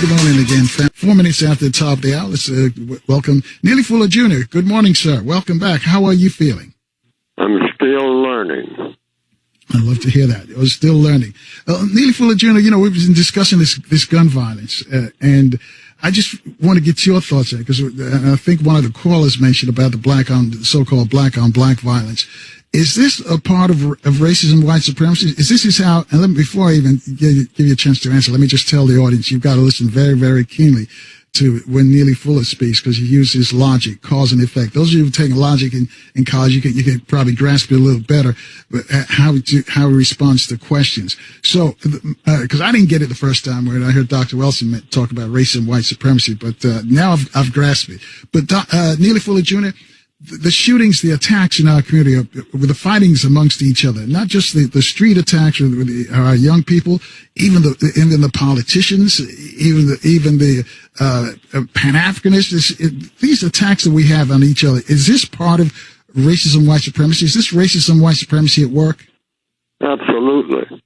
good morning again. 4 minutes after the top of the hour, let's welcome Neely Fuller Jr. Good morning, sir. Welcome back. How are you feeling? I'm still learning. I love to hear that. I was still learning. Neely Fuller Jr., we've been discussing this gun violence, and I just want to get your thoughts on it, because I think one of the callers mentioned about the so-called black on black violence. Is this a part of racism, white supremacy? Is this how, and before I even give you a chance to answer, let me just tell the audience, you've got to listen very, very keenly to when Neely Fuller speaks, because he uses logic, cause and effect. Those of you who've taken logic in college, you can probably grasp it a little better, but how he responds to questions. So, because I didn't get it the first time when I heard Dr. Wilson talk about racism, white supremacy, but now I've grasped it. But Neely Fuller Jr., the shootings, the attacks in our community, with the fightings amongst each other, not just the street attacks with our young people, even the politicians, even the Pan-Africanists, these attacks that we have on each other, is this part of racism, white supremacy? Is this racism, white supremacy at work? Absolutely.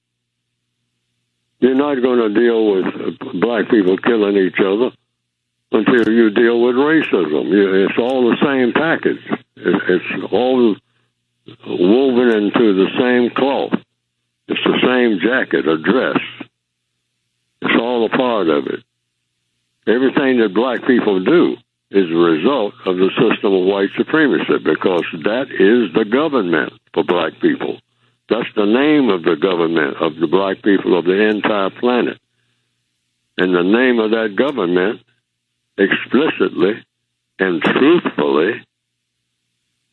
You're not going to deal with black people killing each other until you deal with racism. It's all the same package. It's all woven into the same cloth. It's the same jacket or dress. It's all a part of it. Everything that black people do is a result of the system of white supremacy, because that is the government for black people. That's the name of the government of the black people of the entire planet. And the name of that government, explicitly and truthfully,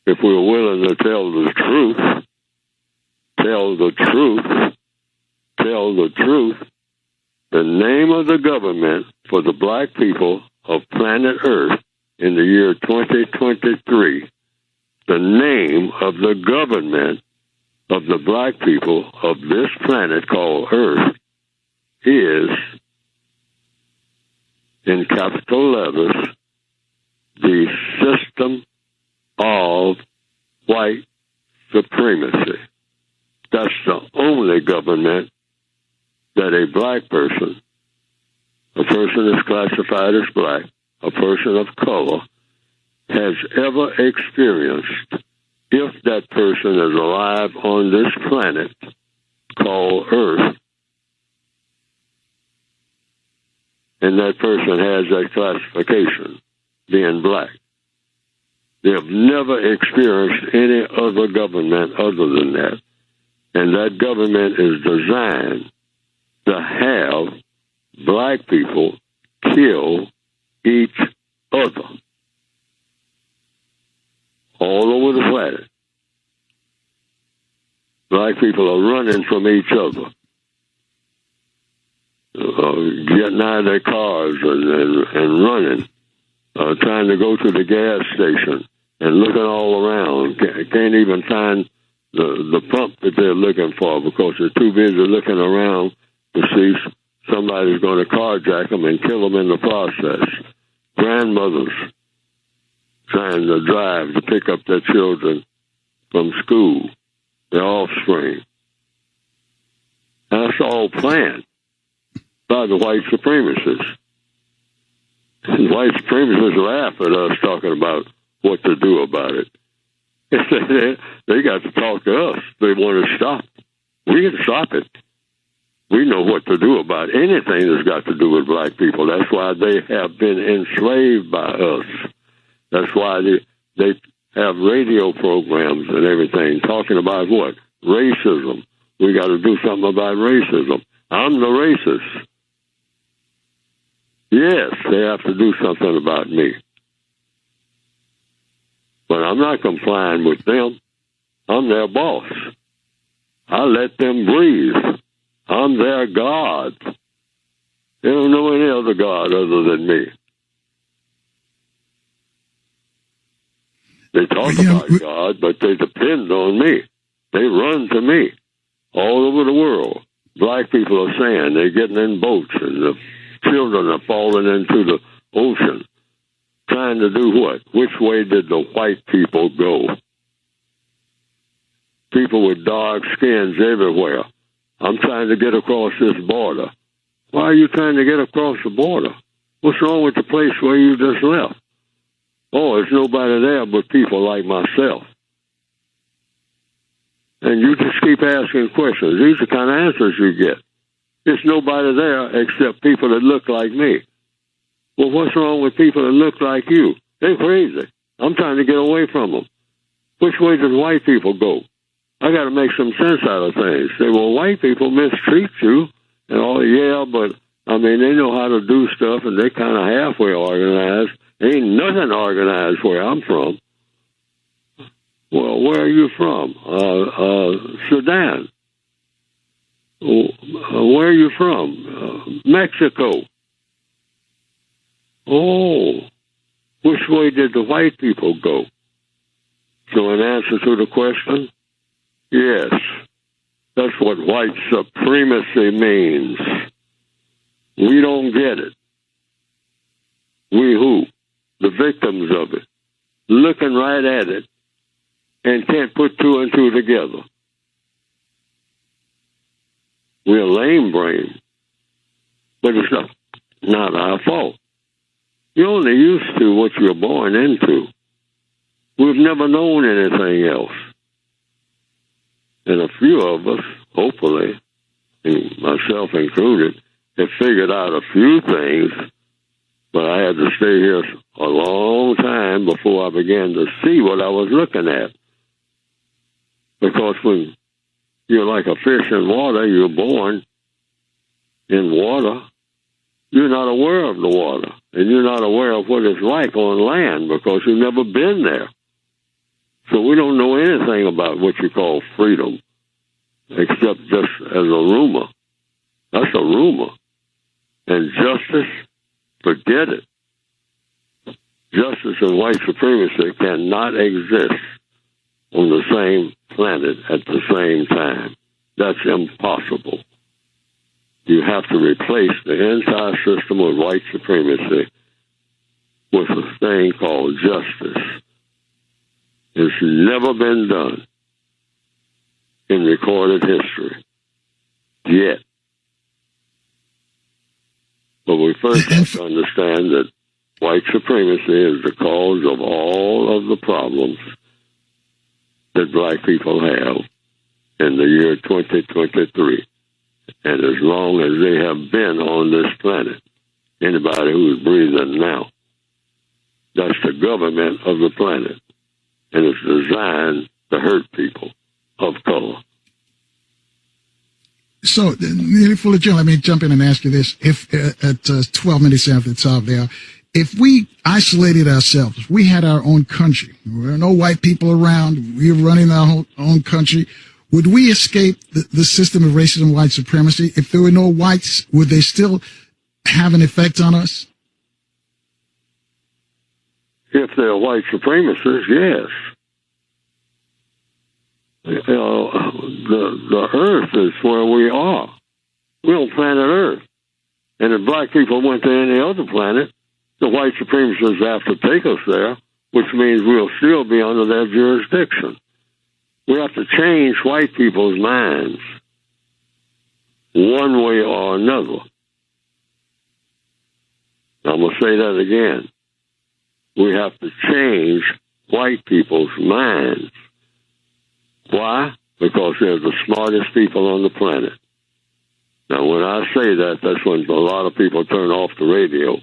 if we're willing to tell the truth, the name of the government for the black people of planet Earth in the year 2023, the name of the government of the black people of this planet called Earth is, in capital letters, the system of white supremacy. That's the only government that a black person, a person that's classified as black, a person of color, has ever experienced, if that person is alive on this planet called Earth, and that person has that classification, being black. They have never experienced any other government other than that. And that government is designed to have black people kill each other all over the planet. Black people are running from each other. Getting out of their cars and running, trying to go to the gas station and looking all around. Can't even find the pump that they're looking for because they're too busy looking around to see somebody's going to carjack them and kill them in the process. Grandmothers trying to drive to pick up their children from school, their offspring. That's all planned by the white supremacists. And white supremacists laugh at us talking about what to do about it. They got to talk to us. They want to stop. We can stop it. We know what to do about anything that's got to do with black people. That's why they have been enslaved by us. That's why they have radio programs and everything talking about what? Racism. We got to do something about racism. I'm the racist. Yes, they have to do something about me. But I'm not complying with them. I'm their boss. I let them breathe. I'm their God. They don't know any other God other than me. They talk about God, but they depend on me. They run to me all over the world. Black people are saying they're getting in boats and the children are falling into the ocean. Trying to do what? Which way did the white people go? People with dark skins everywhere. I'm trying to get across this border. Why are you trying to get across the border? What's wrong with the place where you just left? Oh, there's nobody there but people like myself. And you just keep asking questions. These are the kind of answers you get. There's nobody there except people that look like me. Well, what's wrong with people that look like you? They're crazy. I'm trying to get away from them. Which way does white people go? I got to make some sense out of things. Say, well, white people mistreat you. And all, yeah, but, I mean, they know how to do stuff, and they're kind of halfway organized. Ain't nothing organized where I'm from. Well, where are you from? Sudan. Where are you from? Mexico. Oh, which way did the white people go? So in answer to the question, yes, that's what white supremacy means. We don't get it. We who? The victims of it. Looking right at it and can't put two and two together. We're lame brain, but it's not our fault. You're only used to what you're born into. We've never known anything else. And a few of us, hopefully, and myself included, have figured out a few things, but I had to stay here a long time before I began to see what I was looking at. Because when you're like a fish in water, you're born in water, you're not aware of the water, and you're not aware of what it's like on land because you've never been there. So we don't know anything about what you call freedom, except just as a rumor. That's a rumor. And justice, forget it. Justice and white supremacy cannot exist on the same planet at the same time. That's impossible. You have to replace the entire system of white supremacy with a thing called justice. It's never been done in recorded history yet. But we first have to understand that white supremacy is the cause of all of the problems that black people have in the year 2023. And as long as they have been on this planet, anybody who is breathing now, that's the government of the planet. And it's designed to hurt people of color. So, Neely Fuller Jr., let me jump in and ask you this. If at 12 minutes after it's out there, if we isolated ourselves, we had our own country, there were no white people around, we were running our own country, would we escape the system of racism and white supremacy? If there were no whites, would they still have an effect on us? If they're white supremacists, yes. You know, the earth is where we are. We're on planet Earth. And if black people went to any other planet, the white supremacists have to take us there, which means we'll still be under their jurisdiction. We have to change white people's minds one way or another. I'm going to say that again. We have to change white people's minds. Why? Because they're the smartest people on the planet. Now, when I say that, that's when a lot of people turn off the radio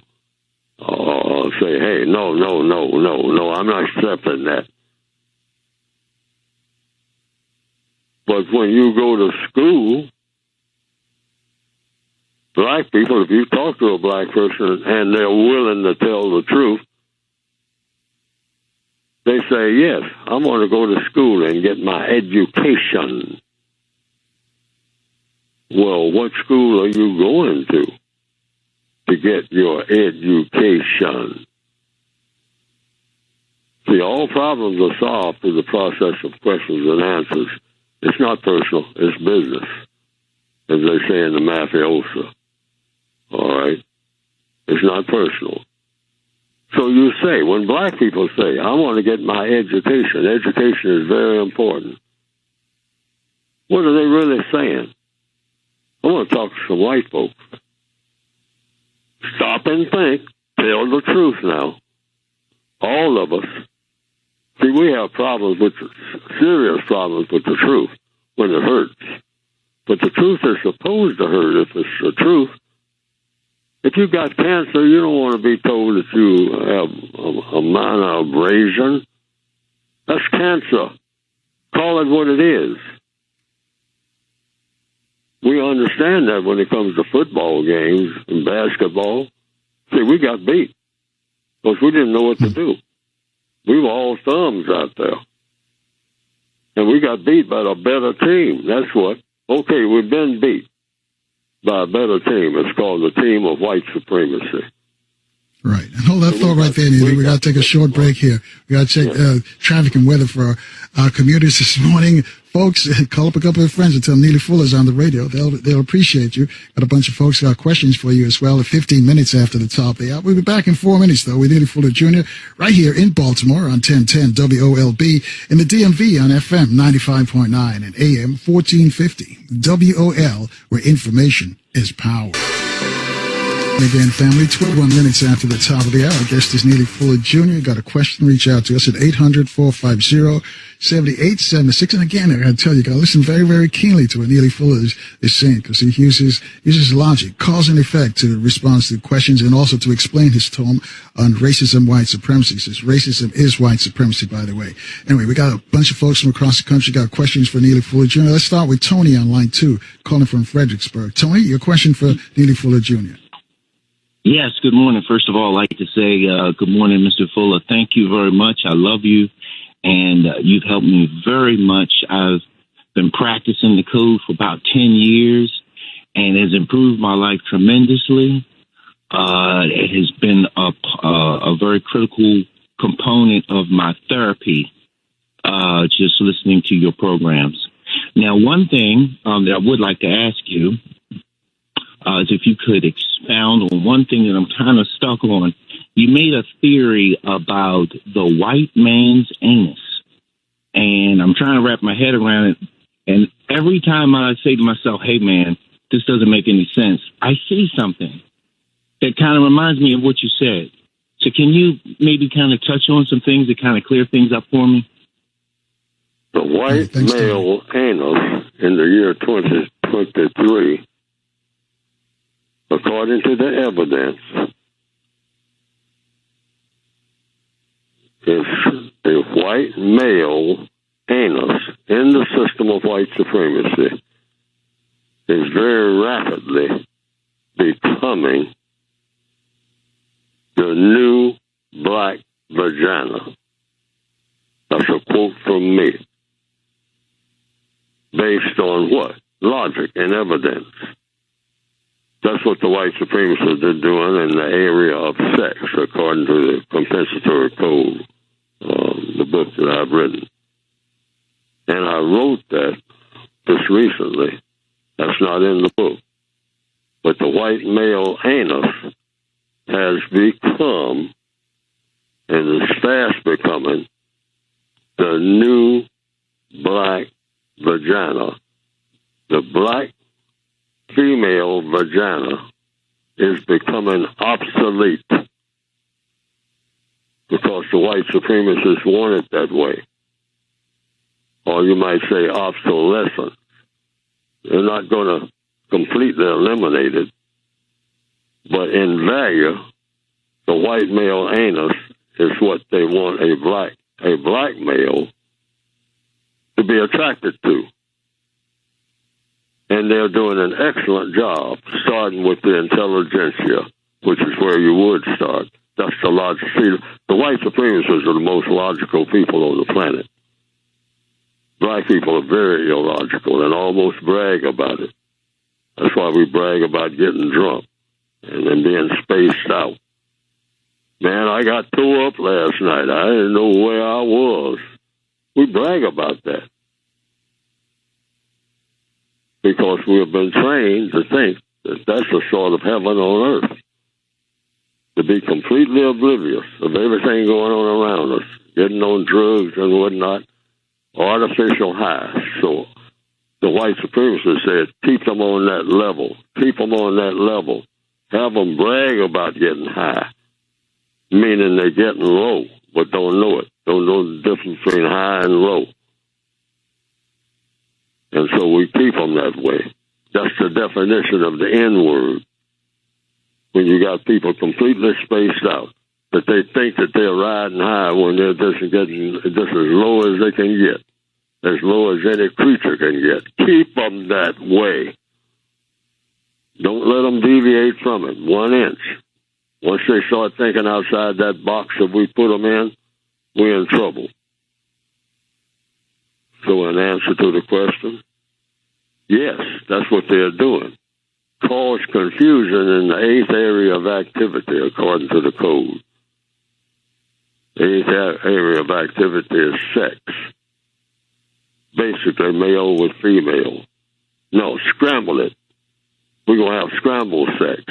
or say, hey, no, I'm not accepting that. But when you go to school, black people, if you talk to a black person and they're willing to tell the truth, they say, yes, I'm going to go to school and get my education. Well, what school are you going to get your education? See, all problems are solved through the process of questions and answers. It's not personal, it's business, as they say in the mafiosa. All right? It's not personal. So you say, when black people say, I want to get my education is very important. What are they really saying? I want to talk to some white folks. Stop and think. Tell the truth now. All of us. See, we have serious problems with the truth when it hurts. But the truth is supposed to hurt if it's the truth. If you got cancer, you don't want to be told that you have a minor abrasion. That's cancer. Call it what it is. We understand that when it comes to football games and basketball. See, we got beat because we didn't know what to do. We were all thumbs out there. And we got beat by a better team. That's what. Okay, we've been beat by a better team. It's called the team of white supremacy. Right. And hold that thought right there, Neely. We got to take a short break here. We got to check traffic and weather for our commuters this morning. Folks, call up a couple of friends and tell them Neely Fuller's on the radio. They'll appreciate you. Got a bunch of folks got questions for you as well at 15 minutes after the top of the hour. We'll be back in 4 minutes, though, with Neely Fuller Jr. right here in Baltimore on 1010 WOLB, in the DMV on FM 95.9 and AM 1450 WOL, where information is power. Again, family, 21 minutes after the top of the hour. Our guest is Neely Fuller Jr. Got a question? Reach out to us at 800-450-7876. And again, I got to tell you, you got to listen very, very keenly to what Neely Fuller is saying, because he uses logic, cause and effect to respond to questions and also to explain his tome on racism, white supremacy. He says racism is white supremacy, by the way. Anyway, we got a bunch of folks from across the country got questions for Neely Fuller Jr. Let's start with Tony on line 2, calling from Fredericksburg. Tony, your question for Neely Fuller Jr. Yes, good morning. First of all, I'd like to say good morning, Mr. Fuller. Thank you very much. I love you, and you've helped me very much. I've been practicing the code for about 10 years, and it has improved my life tremendously. It has been a very critical component of my therapy, just listening to your programs. Now, one thing that I would like to ask you is if you could expound on one thing that I'm kind of stuck on. You made a theory about the white man's anus, and I'm trying to wrap my head around it. And every time I say to myself, hey, man, this doesn't make any sense, I see something that kind of reminds me of what you said. So can you maybe kind of touch on some things that kind of clear things up for me? The white male anus in the year 2023, according to the evidence, is a white male anus in the system of white supremacy is very rapidly becoming the new black vagina. That's a quote from me. Based on what? Logic and evidence. That's what the white supremacists are doing in the area of sex, according to the compensatory code, the book that I've written. And I wrote that just recently. That's not in the book. But the white male anus has become, and is fast becoming, the new black vagina. The black female vagina is becoming obsolete because the white supremacists want it that way. Or you might say obsolescent. They're not going to completely eliminate it, but in value, the white male anus is what they want a black male to be attracted to. And they're doing an excellent job, starting with the intelligentsia, which is where you would start. That's the logic. See, the white supremacists are the most logical people on the planet. Black people are very illogical and almost brag about it. That's why we brag about getting drunk and then being spaced out. Man, I got tore up last night. I didn't know where I was. We brag about that because we have been trained to think that that's a sort of heaven on earth, to be completely oblivious of everything going on around us, getting on drugs and whatnot, artificial highs. So the white supremacists said, keep them on that level. Keep them on that level. Have them brag about getting high, meaning they're getting low, but don't know it. Don't know the difference between high and low. And so we keep them that way. That's the definition of the N word. When you got people completely spaced out, that they think that they're riding high when they're just as low as they can get, as low as any creature can get. Keep them that way. Don't let them deviate from it 1 inch. Once they start thinking outside that box that we put them in, we're in trouble. So in answer to the question, yes, that's what they're doing. Cause confusion in the 8th area of activity, according to the code. The 8th area of activity is sex. Basically, male with female. No, scramble it. We're going to have scramble sex.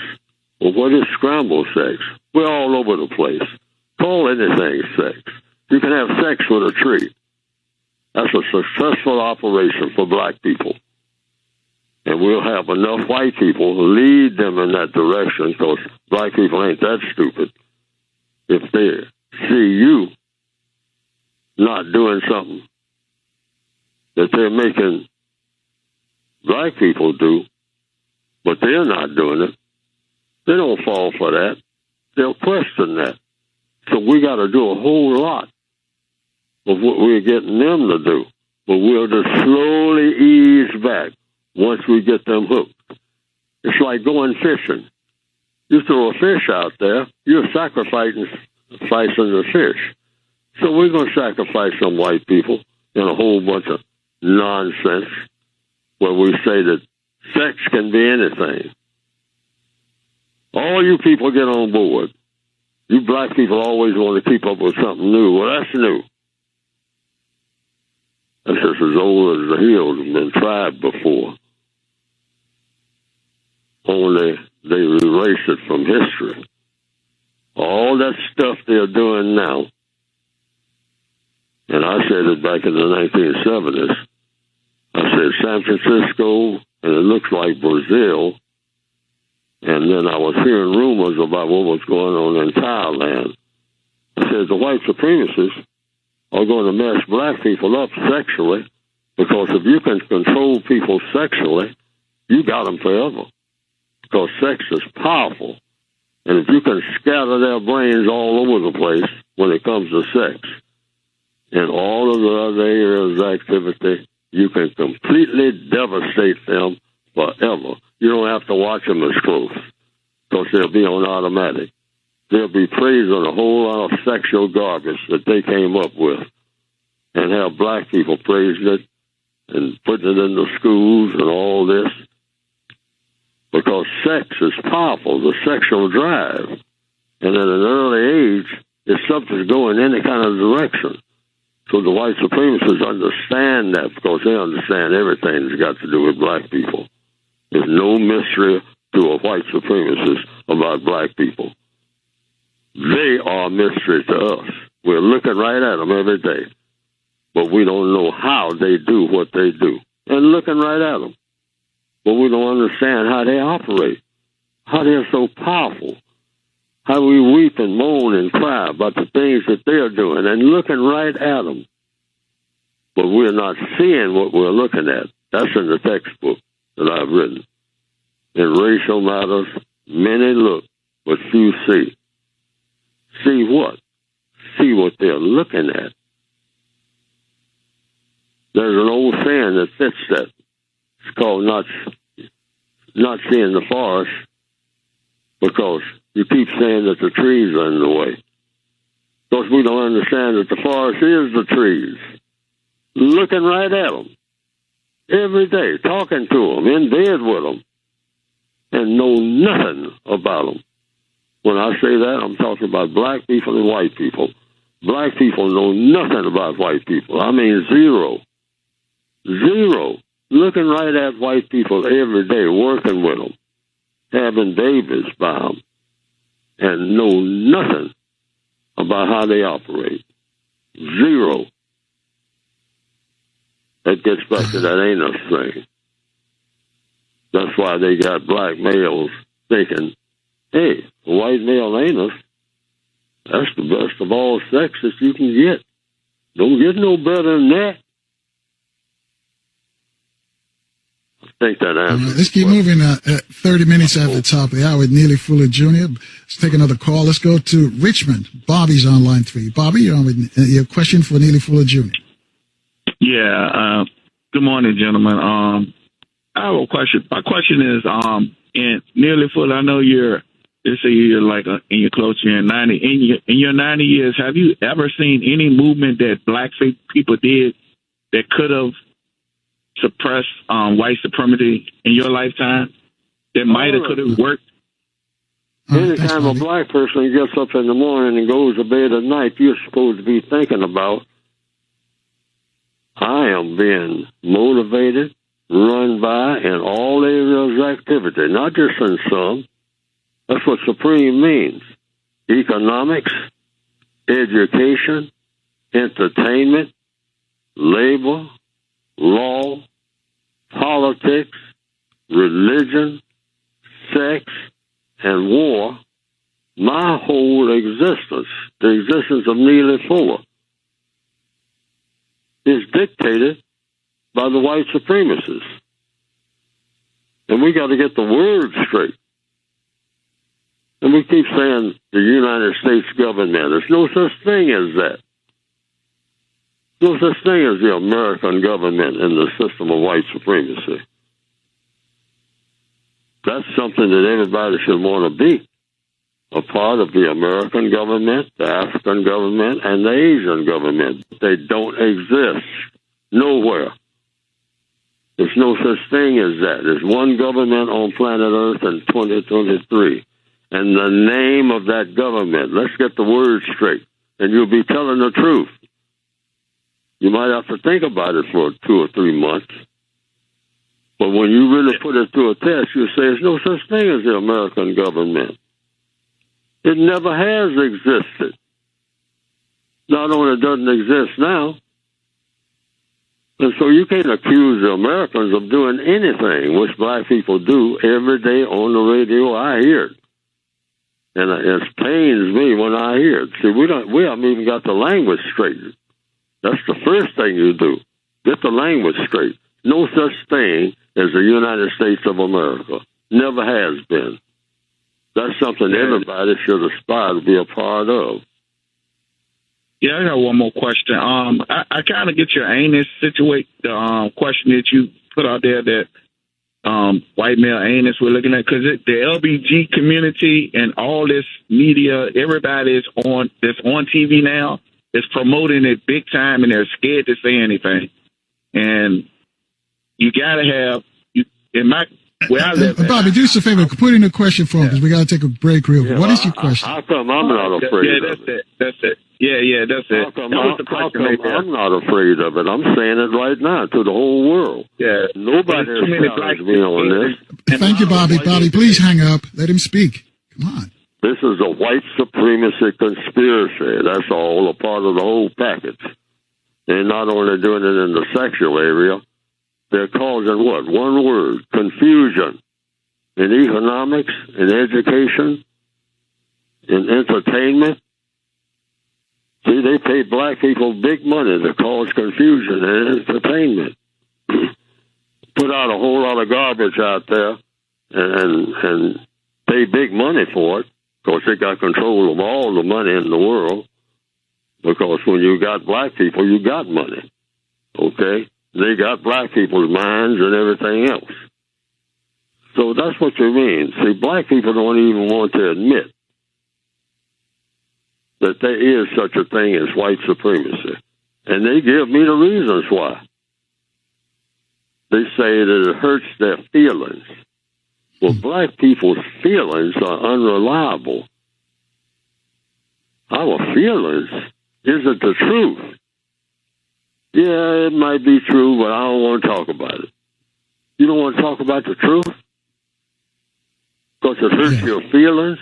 Well, what is scramble sex? We're all over the place. Call anything sex. You can have sex with a tree. That's a successful operation for black people. And we'll have enough white people to lead them in that direction, because black people ain't that stupid. If they see you not doing something that they're making black people do, but they're not doing it, they don't fall for that. They'll question that. So we got to do a whole lot of what we're getting them to do. But we'll just slowly ease back once we get them hooked. It's like going fishing. You throw a fish out there, you're sacrificing the fish. So we're going to sacrifice some white people in a whole bunch of nonsense where we say that sex can be anything. All you people get on board. You black people always want to keep up with something new. Well, that's new. That's just as old as the hills have been tried before. Only they erase it from history. All that stuff they're doing now, and I said it back in the 1970s, I said San Francisco, and it looks like Brazil, and then I was hearing rumors about what was going on in Thailand. I said the white supremacists are going to mess black people up sexually, because if you can control people sexually, you got them forever. Because sex is powerful. And if you can scatter their brains all over the place when it comes to sex, and all of the other areas of activity, you can completely devastate them forever. You don't have to watch them as close, because they'll be on automatic. They'll be praising a whole lot of sexual garbage that they came up with, and have black people praising it and putting it in the schools and all this. Because sex is powerful, the sexual drive. And at an early age, it's something to go in any kind of direction. So the white supremacists understand that, because they understand everything that's got to do with black people. There's no mystery to a white supremacist about black people. They are a mystery to us. We're looking right at them every day. But we don't know how they do what they do. And looking right at them. But we don't understand how they operate, how they're so powerful, how we weep and moan and cry about the things that they're doing, and looking right at them. But we're not seeing what we're looking at. That's in the textbook that I've written. In racial matters, many look, but few see. See what? See what they're looking at. There's an old saying that fits that. It's called not seeing the forest, because you keep saying that the trees are in the way. Because we don't understand that the forest is the trees. Looking right at them every day, talking to them, in bed with them, and know nothing about them. When I say that, I'm talking about black people and white people. Black people know nothing about white people. I mean, zero. Zero. Looking right at white people every day, working with them, having babies by them, and know nothing about how they operate. Zero. That gets back to that anus thing. That's why they got black males thinking hey, the white male anus, that's the best of all sex that you can get. Don't get no better than that. I think that answers. Let's keep moving. 30 minutes after the top of the hour with Neely Fuller Jr. Let's take another call. Let's go to Richmond. Bobby's on line 3. Bobby, you're on with your question for Neely Fuller Jr. Yeah. Good morning, gentlemen. I have a question. My question is, in Neely Fuller, I know you're like in your close to your 90. In your 90 years, have you ever seen any movement that black people did that could have suppressed white supremacy in your lifetime? That might have could have worked. Anytime a black person gets up in the morning and goes to bed at night, you're supposed to be thinking about, I am being motivated, run by in all areas of activity, not just in some. That's what supreme means. Economics, education, entertainment, labor, law, politics, religion, sex, and war. My whole existence, the existence of Neely Fuller, is dictated by the white supremacists. And we got to get the word straight. And we keep saying the United States government. There's no such thing as that. No such thing as the American government in the system of white supremacy. That's something that everybody should want to be. A part of the American government, the African government, and the Asian government. They don't exist nowhere. There's no such thing as that. There's one government on planet Earth in 2023. And the name of that government, let's get the word straight, and you'll be telling the truth. You might have to think about it for 2 or 3 months. But when you really put it to a test, you say there's no such thing as the American government. It never has existed. Not only doesn't exist now, and so you can't accuse the Americans of doing anything, which black people do every day on the radio. I hear it. And it pains me when I hear it. See, we haven't even got the language straight. That's the first thing you do. Get the language straight. No such thing as the United States of America. Never has been. That's something everybody should aspire to be a part of. Yeah, I got one more question. I kind of get your anus the question that you put out there that white male anus we're looking at, because the LBG community and all this media, everybody that's on TV now is promoting it big time, and they're scared to say anything. And you got to have where I live. Bobby, do us a favor. Put in a question for him, because we got to take a break real quick. What is your question? How come I'm not afraid of it? That's it. Yeah, that's it. How come I'm not afraid of it? I'm saying it right now to the whole world. Yeah. Nobody has challenged me on this. Thank you, Bobby. Bobby, please hang up. Let him speak. Come on. This is a white supremacy conspiracy. That's all a part of the whole package. They're not only doing it in the sexual area, they're causing what? One word: confusion in economics, in education, in entertainment. See, they pay black people big money to cause confusion in entertainment. Put out a whole lot of garbage out there and pay big money for it, because they got control of all the money in the world. Because when you got black people, you got money. Okay? They got black people's minds and everything else. So that's what you mean. See, black people don't even want to admit that there is such a thing as white supremacy. And they give me the reasons why. They say that it hurts their feelings. Well, black people's feelings are unreliable. Our feelings isn't the truth. Yeah, it might be true, but I don't want to talk about it. You don't want to talk about the truth? Because it hurts your feelings?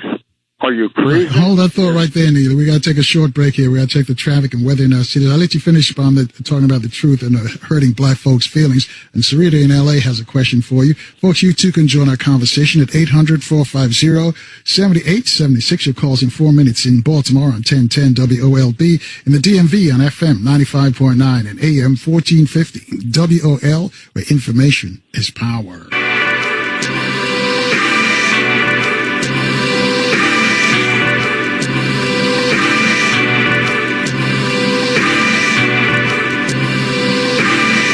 Are you crazy? Right. Hold that thought right there, Neely. We got to take a short break here. We got to check the traffic and weather in our city. I'll let you finish on talking about the truth and hurting black folks' feelings. And Sarita in L.A. has a question for you. Folks, you too can join our conversation at 800-450-7876. Your calls in 4 minutes in Baltimore on 1010 WOLB, in the DMV on FM 95.9 and AM 1450 WOL, where information is power.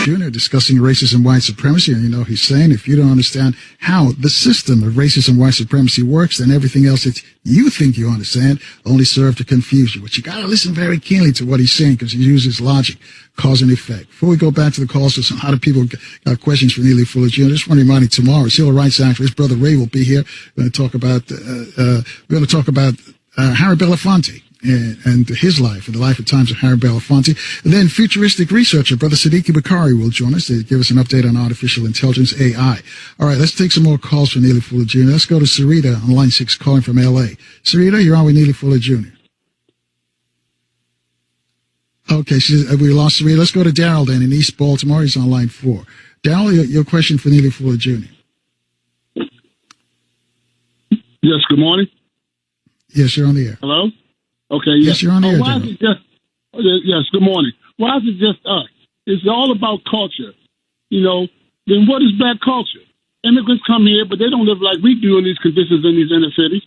Jr. discussing racism and white supremacy, and he's saying if you don't understand how the system of racism and white supremacy works, then everything else that you think you understand only serve to confuse you. But you got to listen very keenly to what he's saying, because he uses logic, cause and effect. Before we go back to the calls, so how do people got questions for Neely Fuller Jr.? I just want to remind you, tomorrow, civil rights activist Brother Ray will be here. We're going to talk about Harry Belafonte and his life, and the life and times of Harry Belafonte. And then futuristic researcher, Brother Siddiqui Bakari, will join us to give us an update on artificial intelligence, AI. All right, let's take some more calls for Neely Fuller Jr. Let's go to Sarita on line 6, calling from L.A. Sarita, you're on with Neely Fuller Jr. Okay, we lost Sarita. Let's go to Daryl then in East Baltimore. He's on line 4. Daryl, your question for Neely Fuller Jr. Yes, good morning. Yes, you're on the air. Hello? Okay, yes, you're on the air. Why is it just, yes, good morning. Why is it just us? It's all about culture. Then what is black culture? Immigrants come here, but they don't live like we do in these conditions in these inner cities.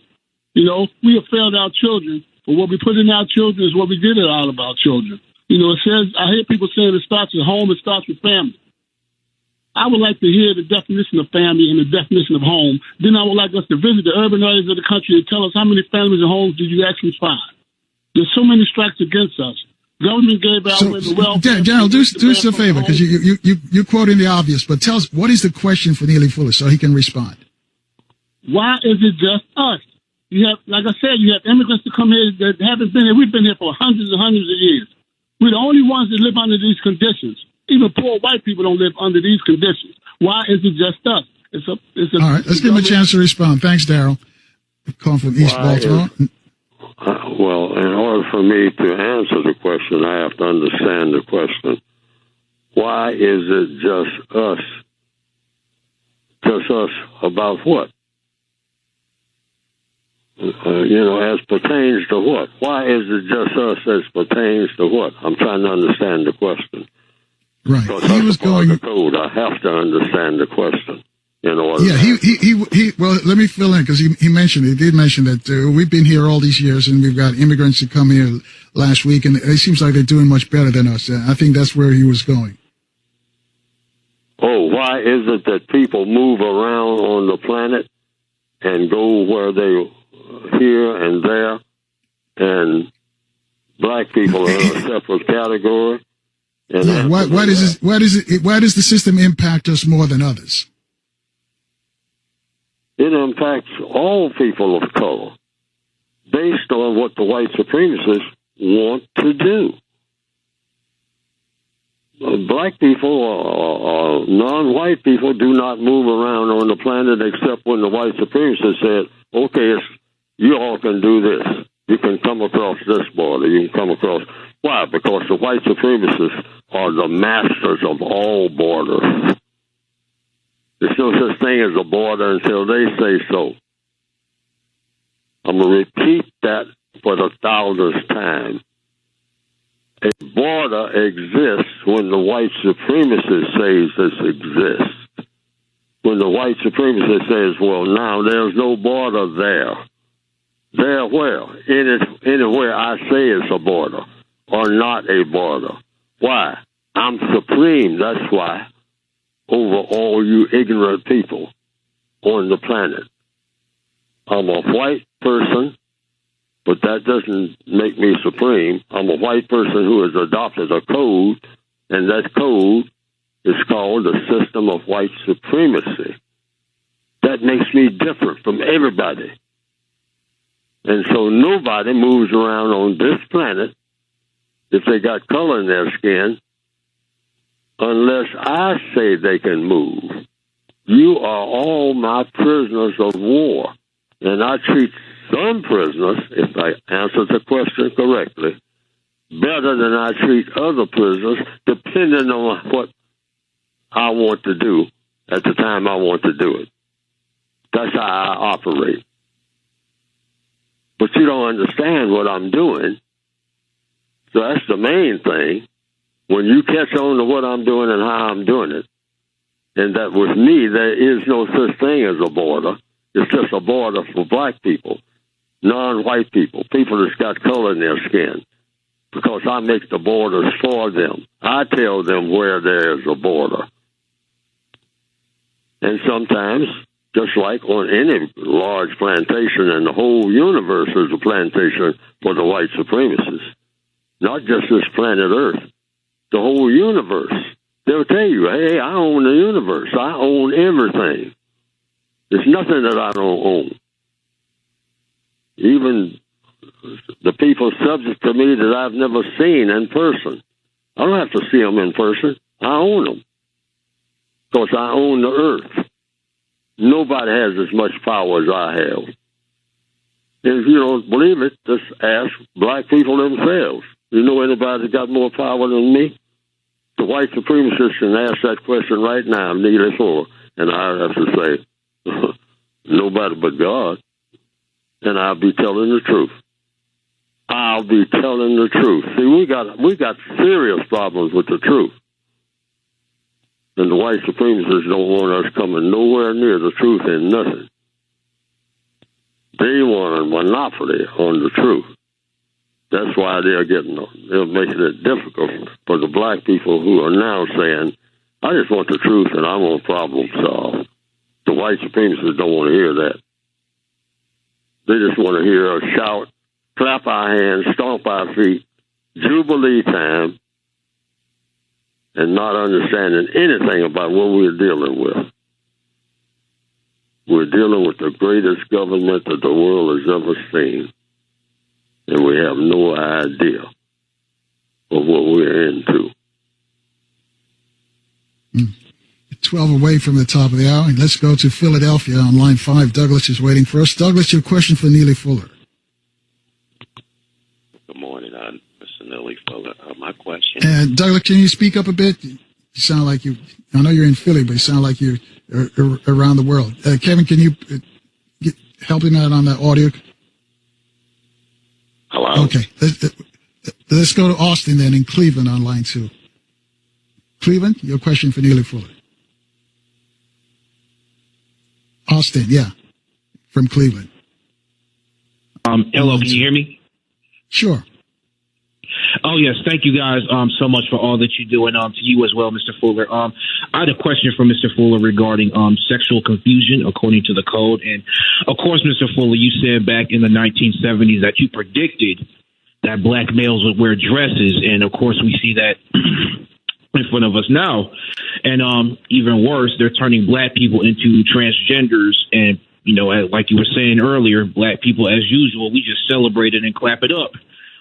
We have failed our children, but what we put in our children is what we get out of our children. It says, I hear people saying it starts at home, it starts with family. I would like to hear the definition of family and the definition of home. Then I would like us to visit the urban areas of the country and tell us how many families and homes did you actually find. There's so many strikes against us. Government gave out the welfare. Daryl, do us a favor, because you're quoting the obvious, but tell us, what is the question for Neely Fuller so he can respond? Why is it just us? You have, like I said, you have immigrants to come here that haven't been here. We've been here for hundreds and hundreds of years. We're the only ones that live under these conditions. Even poor white people don't live under these conditions. Why is it just us? All right, let's give him a chance to respond. Thanks, Daryl. Calling from East Baltimore. Well, in order for me to answer the question, I have to understand the question. Why is it just us? Just us about what? As pertains to what? Why is it just us as pertains to what? I'm trying to understand the question. Right. Because he was going. The code. I have to understand the question in order. Yeah. He. Well, let me fill in, because he did mention that we've been here all these years, and we've got immigrants that come here last week, and it seems like they're doing much better than us. I think that's where he was going. Oh, why is it that people move around on the planet and go where they here and there, and black people are in a separate category? And yeah, why does the system impact us more than others? It impacts all people of color based on what the white supremacists want to do. Black people or non-white people do not move around on the planet except when the white supremacists said, okay, you all can do this. You can come across this border. You can come across. Why? Because the white supremacists are the masters of all borders. There's no such thing as a border until they say so. I'm going to repeat that for the 1,000th time. A border exists when the white supremacist says this exists. When the white supremacist says, well, now there's no border there. There where? Anywhere I say it's a border or not a border. Why? I'm supreme, that's why, over all you ignorant people on the planet. I'm a white person, but that doesn't make me supreme. I'm a white person who has adopted a code, and that code is called the system of white supremacy. That makes me different from everybody. And so nobody moves around on this planet if they got color in their skin unless I say they can move. You are all my prisoners of war, and I treat some prisoners, if I answer the question correctly, better than I treat other prisoners, depending on what I want to do at the time I want to do it. That's how I operate. But you don't understand what I'm doing. So that's the main thing. When you catch on to what I'm doing and how I'm doing it, and that with me, there is no such thing as a border. It's just a border for black people, non-white people, people that's got color in their skin, because I make the borders for them. I tell them where there is a border. And sometimes, just like on any large plantation, and the whole universe is a plantation for the white supremacists, not just this planet Earth, the whole universe. They'll tell you, hey, I own the universe. I own everything. There's nothing that I don't own. Even the people subject to me that I've never seen in person. I don't have to see them in person. I own them. Because I own the earth. Nobody has as much power as I have. If you don't believe it, just ask black people themselves. You know anybody that got more power than me? The white supremacists can ask that question right now, Neely Fuller, and I have to say, nobody but God. And I'll be telling the truth. I'll be telling the truth. See, we got serious problems with the truth. And the white supremacists don't want us coming nowhere near the truth in nothing. They want a monopoly on the truth. That's why they're making it difficult for the black people who are now saying, I just want the truth and I want problem solved. The white supremacists don't want to hear that. They just want to hear us shout, clap our hands, stomp our feet, jubilee time, and not understanding anything about what we're dealing with. We're dealing with the greatest government that the world has ever seen. And we have no idea of what we're into. 12 away from the top of the hour. Let's go to Philadelphia on line 5. Douglas is waiting for us. Douglas, your question for Neely Fuller. Good morning, Mr. Neely Fuller. My question... Douglas, can you speak up a bit? You sound like I know you're in Philly, but you sound like you're around the world. Kevin, can you help him out on that audio? Hello? Okay. Let's go to Austin then in Cleveland on line 2. Cleveland, your question for Neely Fuller. Austin, yeah, from Cleveland. Hello, can you hear me? Sure. Oh, yes. Thank you guys so much for all that you do, and to you as well, Mr. Fuller. I had a question for Mr. Fuller regarding sexual confusion according to the code. And, of course, Mr. Fuller, you said back in the 1970s that you predicted that black males would wear dresses. And, of course, we see that in front of us now. And even worse, they're turning black people into transgenders. And, you know, like you were saying earlier, black people, as usual, we just celebrate it and clap it up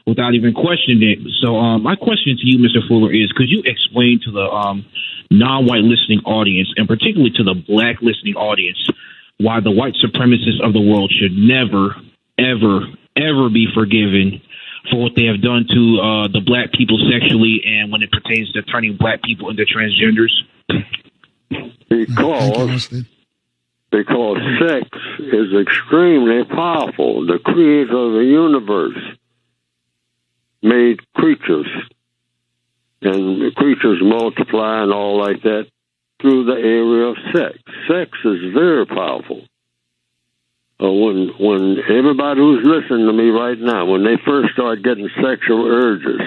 without even questioning it. So my question to you, Mr. Fuller, is could you explain to the non-white listening audience, and particularly to the black listening audience, why the white supremacists of the world should never, ever, ever be forgiven for what they have done to the black people sexually and when it pertains to turning black people into transgenders? Because sex is extremely powerful. The creator of the universe made creatures, and the creatures multiply and all like that through the area of sex. Sex is very powerful. When everybody who's listening to me right now, when they first started getting sexual urges,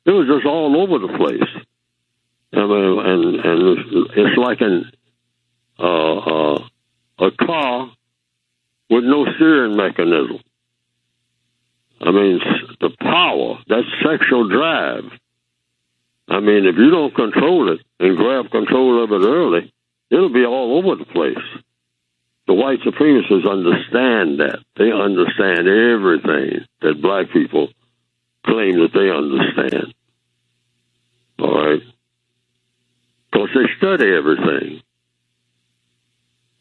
it was just all over the place. I mean, and it's like a car with no steering mechanism. I mean, the power, that sexual drive. I mean, if you don't control it and grab control of it early, it'll be all over the place. The white supremacists understand that. They understand everything that black people claim that they understand. All right? Because they study everything.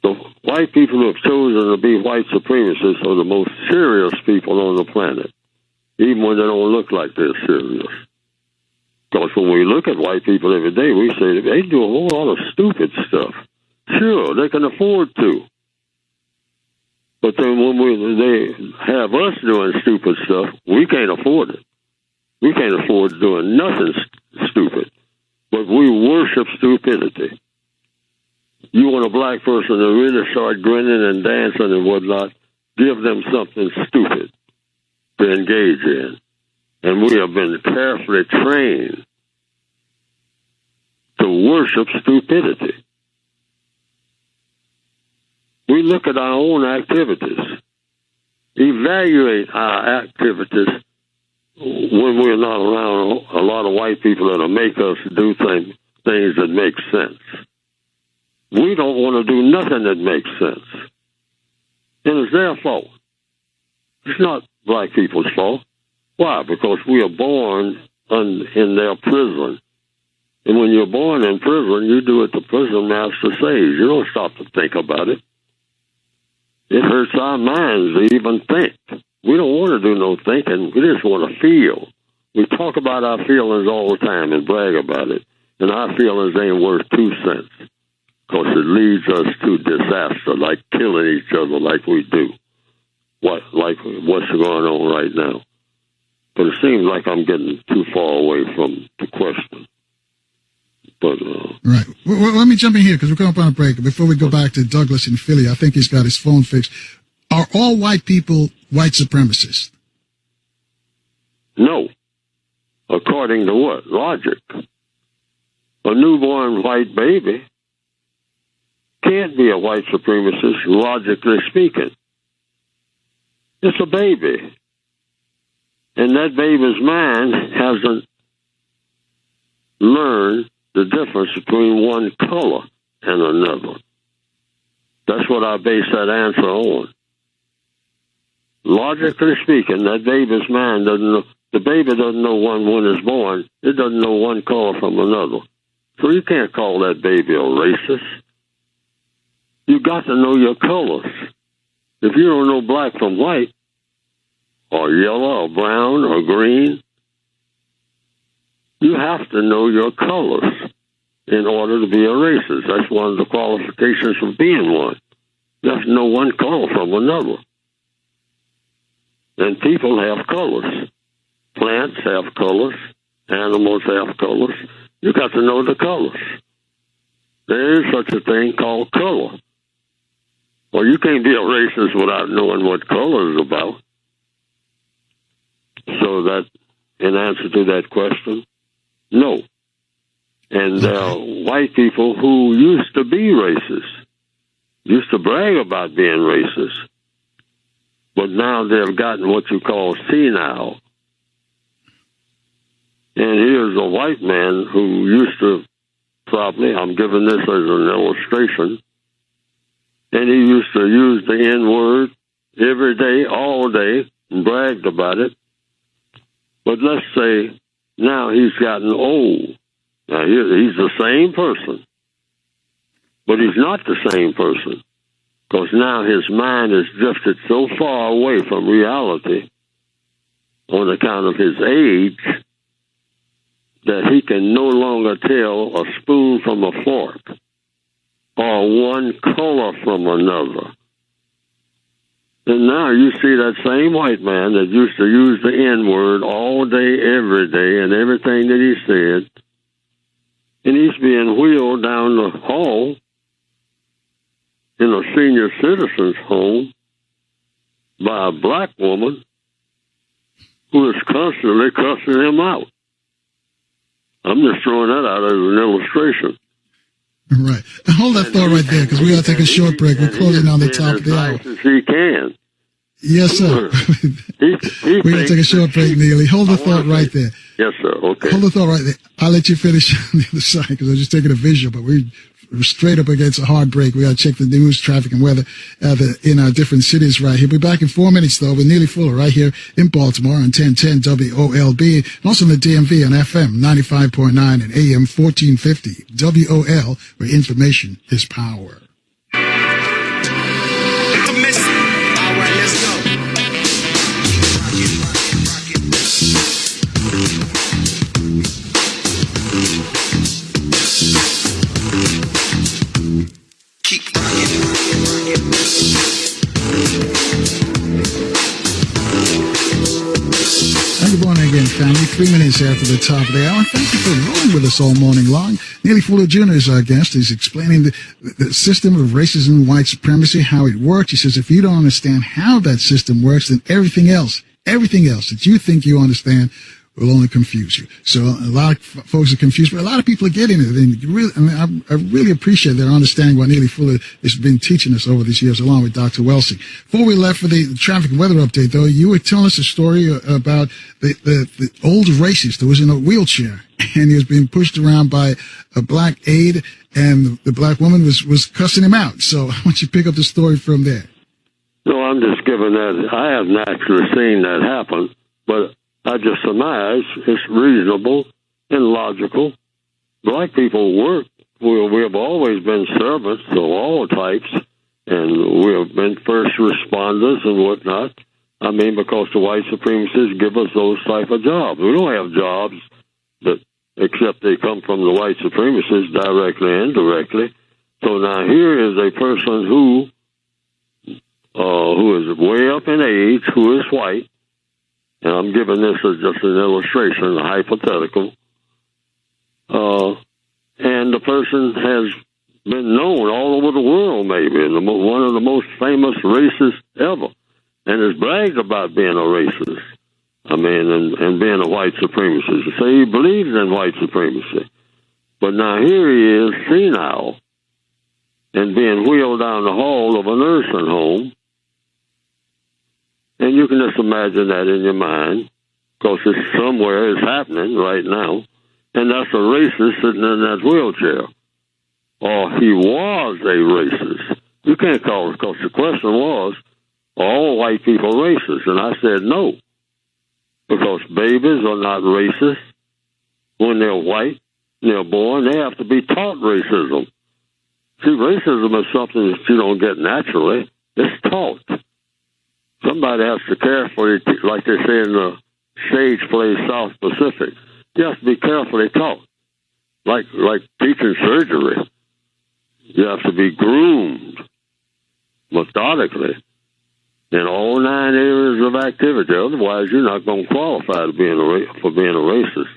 The white people who have chosen to be white supremacists are the most serious people on the planet, even when they don't look like they're serious. Because when we look at white people every day, we say they do a whole lot of stupid stuff. Sure, they can afford to. But then when they have us doing stupid stuff, we can't afford it. We can't afford doing nothing stupid. But we worship stupidity. You want a black person to really start grinning and dancing and whatnot, give them something stupid to engage in. And we have been carefully trained to worship stupidity. We look at our own activities, evaluate our activities when we're not around a lot of white people that'll make us do things that make sense. We don't want to do nothing that makes sense. And it's their fault. It's not black people's fault. Why? Because we are born in their prison. And when you're born in prison, you do what the prison master says. You don't stop to think about it. It hurts our minds to even think. We don't want to do no thinking. We just want to feel. We talk about our feelings all the time and brag about it. And our feelings ain't worth 2 cents. Because it leads us to disaster, like killing each other like we do. Like what's going on right now. But it seems like I'm getting too far away from the question. But, right. Well, let me jump in here because we're going up on a break. Before we go back to Douglas in Philly, I think he's got his phone fixed. Are all white people white supremacists? No. According to what? Logic. A newborn white baby can't be a white supremacist, logically speaking. It's a baby. And that baby's mind hasn't learned the difference between one color and another. That's what I base that answer on. Logically speaking, that baby's mind doesn't know. The baby doesn't know one when it's born. It doesn't know one color from another. So you can't call that baby a racist. You got to know your colors. If you don't know black from white, or yellow, or brown, or green, you have to know your colors in order to be a racist. That's one of the qualifications for being one. You have to know one color from another. And people have colors. Plants have colors. Animals have colors. You got to know the colors. There is such a thing called color. Well, you can't be a racist without knowing what color is about. So that, in answer to that question, no. And white people who used to be racist, used to brag about being racist, but now they've gotten what you call senile. And here's a white man who used to probably, I'm giving this as an illustration, and he used to use the N-word every day, all day, and bragged about it. But let's say now he's gotten old. Now, he's the same person, but he's not the same person because now his mind has drifted so far away from reality on account of his age that he can no longer tell a spoon from a fork or one color from another. And now you see that same white man that used to use the N-word all day, every day, and everything that he said, and he's being wheeled down the hall in a senior citizen's home by a black woman who is constantly cussing him out. I'm just throwing that out as an illustration. Right. Hold that thought right there, because we got to take a short break. We're closing on the top of the hour. As he can. Yes, sir. We got to take a short break, Neely. Hold the thought right there. Yes, sir. Okay. Hold the thought right there. I'll let you finish on the other side, because I'm just taking a visual, but we're straight up against a hard break. We got to check the news, traffic, and weather in our different cities right here. We'll be back in 4 minutes, though, with Neely Fuller right here in Baltimore on 1010 WOLB, and also in the DMV on FM 95.9 and AM 1450 WOL, where information is power. again, family. 3 minutes after the top of the hour. Thank you for rolling with us all morning long. Neely Fuller Jr. is our guest. He's explaining the system of racism and white supremacy, how it works. He says if you don't understand how that system works, then everything else that you think you understand will only confuse you. So a lot of folks are confused, but a lot of people are getting it. And I really appreciate their understanding what Neely Fuller has been teaching us over these years, along with Dr. Welsi. Before we left for the traffic and weather update, though, you were telling us a story about the old racist who was in a wheelchair and he was being pushed around by a black aide, and the black woman was cussing him out. So I want you to pick up the story from there. No, I'm just giving that. I haven't actually seen that happen, but I just surmise it's reasonable and logical. Black people work. We have always been servants of all types, and we have been first responders and whatnot. I mean, because the white supremacists give us those type of jobs. We don't have jobs that, except they come from the white supremacists directly and indirectly. So now here is a person who is way up in age, who is white. And I'm giving this as just an illustration, a hypothetical. And the person has been known all over the world, maybe, and one of the most famous racists ever, and has bragged about being a racist. I mean, and being a white supremacist. So he believes in white supremacy. But now here he is, senile, and being wheeled down the hall of a nursing home. And you can just imagine that in your mind, because it's somewhere it's happening right now, and that's a racist sitting in that wheelchair. Or he was a racist. You can't call it, because the question was, are all white people racist? And I said no, because babies are not racist. When they're white, they're born, they have to be taught racism. See, racism is something that you don't get naturally. It's taught. Somebody has to carefully, like they say in the stage play South Pacific, you have to be carefully taught. Like teaching surgery. You have to be groomed methodically in all 9 areas of activity. Otherwise, you're not going to qualify for being a racist.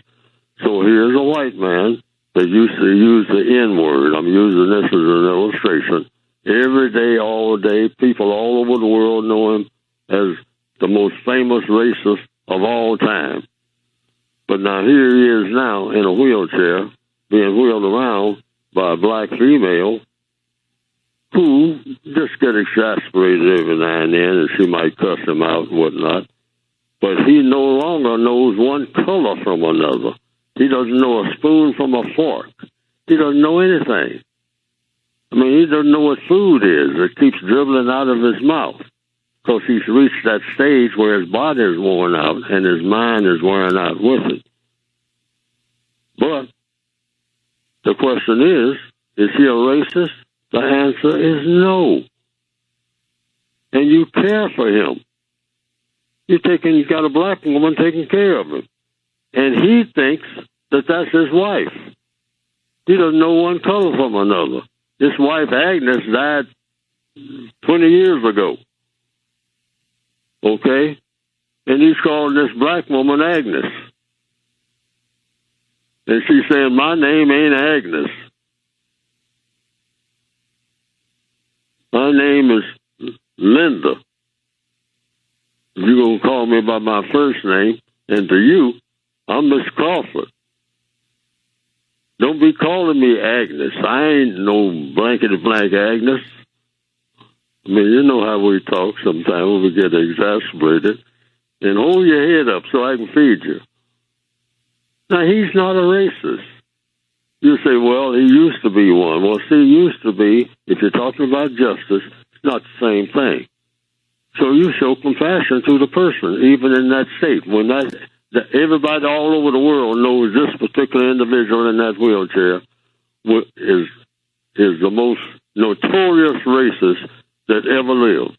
So here's a white man that used to use the N-word. I'm using this as an illustration. Every day, all day, people all over the world know him as the most famous racist of all time. But now here he is now in a wheelchair, being wheeled around by a black female who just get exasperated every now and then, and she might cuss him out and whatnot. But he no longer knows one color from another. He doesn't know a spoon from a fork. He doesn't know anything. I mean, he doesn't know what food is. It keeps dribbling out of his mouth, because he's reached that stage where his body is worn out and his mind is wearing out with it. But the question is he a racist? The answer is no. And you care for him. You got a black woman taking care of him. And he thinks that that's his wife. He doesn't know one color from another. His wife, Agnes, died 20 years ago. Okay? And he's calling this black woman Agnes. And she's saying, my name ain't Agnes. My name is Linda. If you're going to call me by my first name, and to you, I'm Miss Crawford. Don't be calling me Agnes. I ain't no blankety blank Agnes. I mean, you know how we talk sometimes when we get exasperated. And hold your head up so I can feed you. Now, he's not a racist. You say, well, he used to be one. Well, see, used to be, if you're talking about justice, it's not the same thing. So you show compassion to the person, even in that state. When everybody all over the world knows this particular individual in that wheelchair is the most notorious racist that ever lived.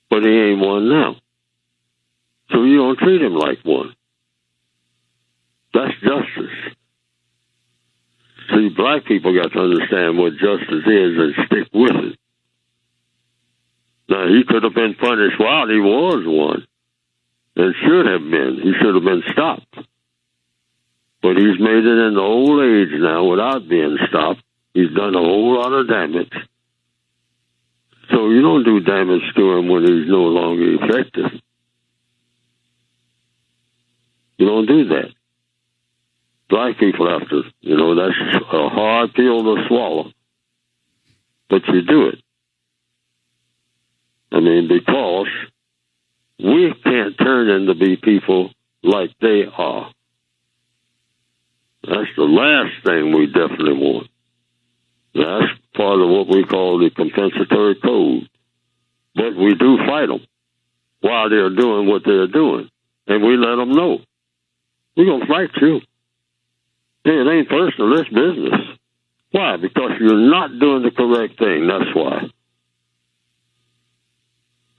But he ain't one now. So you don't treat him like one. That's justice. See, black people got to understand what justice is and stick with it. Now, he could have been punished while he was one. It should have been. He should have been stopped. But he's made it in the old age now without being stopped. He's done a whole lot of damage. So you don't do damage to him when he's no longer effective. You don't do that. Black people have to, that's a hard pill to swallow. But you do it. I mean, because we can't turn into be people like they are. That's the last thing we definitely want. That's part of what we call the compensatory code. But we do fight them while they're doing what they're doing. And we let them know. We're going to fight you. Hey, it ain't personal, it's business. Why? Because you're not doing the correct thing. That's why.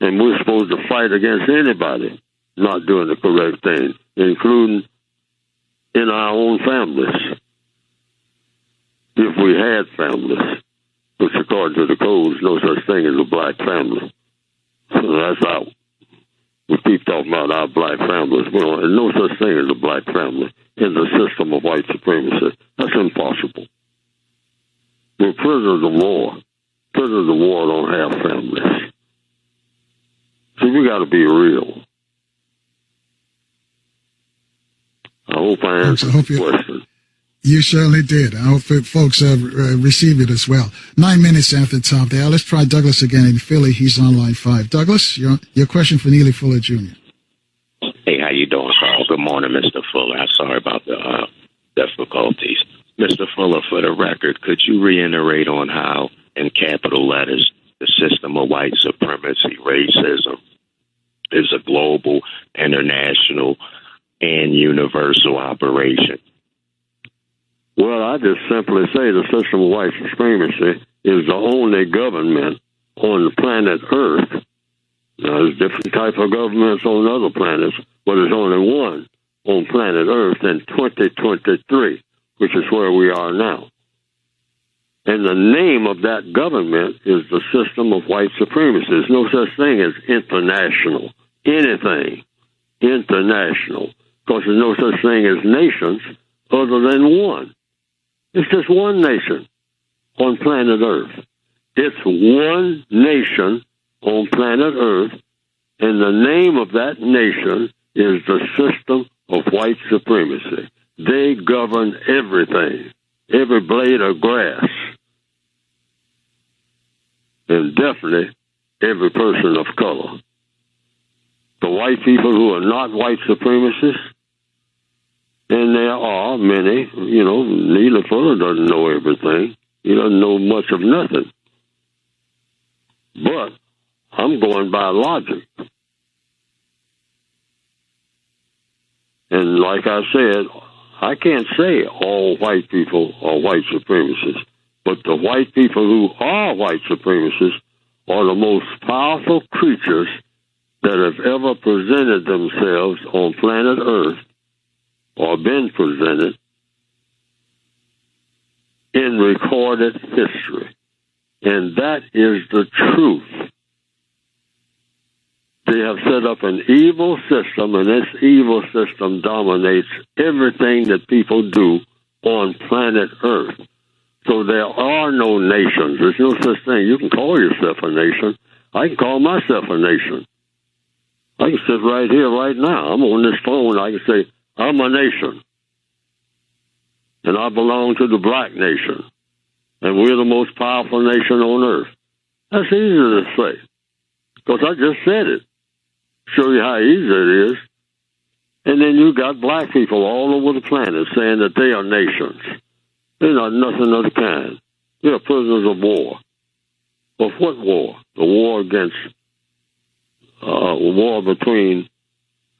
And we're supposed to fight against anybody not doing the correct thing, including in our own families. If we had families, which according to the codes, no such thing as a black family. So that's out. We keep talking about our black families. Well, there's no such thing as a black family in the system of white supremacy. That's impossible. We're prisoners of war. Prisoners of war don't have families. See, we got to be real. I hope I answered the question. You certainly did. I hope folks receive it as well. 9 minutes after the top there. Let's try Douglas again in Philly. He's on line 5. Douglas, your question for Neely Fuller Jr. Hey, how you doing, Carl? Good morning, Mr. Fuller. I'm sorry about the difficulties. Mr. Fuller, for the record, could you reiterate on how, in capital letters, the system of white supremacy, racism, is a global, international, and universal operation? Well, I just simply say the system of white supremacy is the only government on the planet Earth. Now, there's different types of governments on other planets, but there's only one on planet Earth in 2023, which is where we are now. And the name of that government is the system of white supremacy. There's no such thing as international. Anything international. Because there's no such thing as nations other than one. It's just one nation on planet Earth. It's one nation on planet Earth, and the name of that nation is the system of white supremacy. They govern everything, every blade of grass, and definitely every person of color. The white people who are not white supremacists, and there are many, Neely Fuller doesn't know everything. He doesn't know much of nothing. But I'm going by logic. And like I said, I can't say all white people are white supremacists, but the white people who are white supremacists are the most powerful creatures that have ever presented themselves on planet Earth or been presented in recorded history. And that is the truth. They have set up an evil system, and this evil system dominates everything that people do on planet Earth. So there are no nations. There's no such thing. You can call yourself a nation. I can call myself a nation. I can sit right here, right now. I'm on this phone. I can say, I'm a nation. And I belong to the black nation. And we're the most powerful nation on earth. That's easy to say. Because I just said it. Show you how easy it is. And then you got black people all over the planet saying that they are nations. They're not nothing of the kind. They're prisoners of war. Of what war? The war against, war between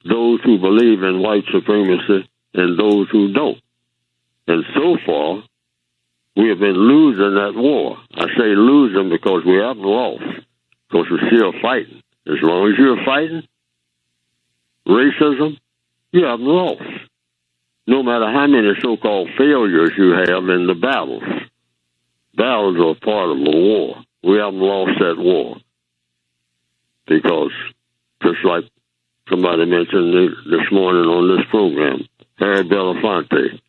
those who believe in white supremacy and those who don't. And so far, we have been losing that war. I say losing because we haven't lost, because we're still fighting. As long as you're fighting racism, you haven't lost. No matter how many so-called failures you have in the battles. Battles are part of the war. We haven't lost that war. Because just like somebody mentioned this morning on this program, Harry Belafonte,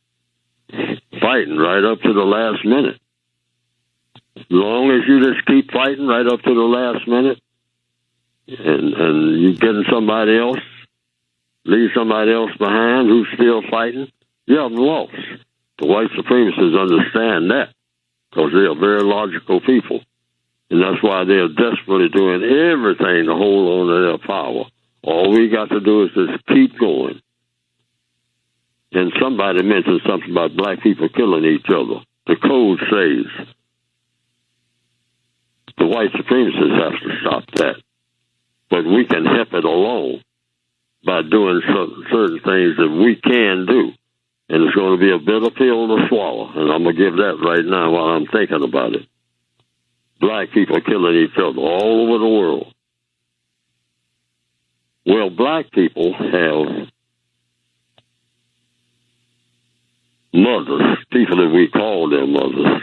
fighting right up to the last minute. As long as you just keep fighting right up to the last minute, and you getting somebody else, leave somebody else behind who's still fighting, you haven't lost. The white supremacists understand that because they are very logical people. And that's why they're desperately doing everything to hold on to their power. All we got to do is just keep going. And somebody mentioned something about black people killing each other. The code says the white supremacists have to stop that. But we can help it along by doing certain things that we can do. And it's going to be a bitter pill to swallow. And I'm going to give that right now while I'm thinking about it. Black people killing each other all over the world. Well, black people have mothers, people that we call their mothers.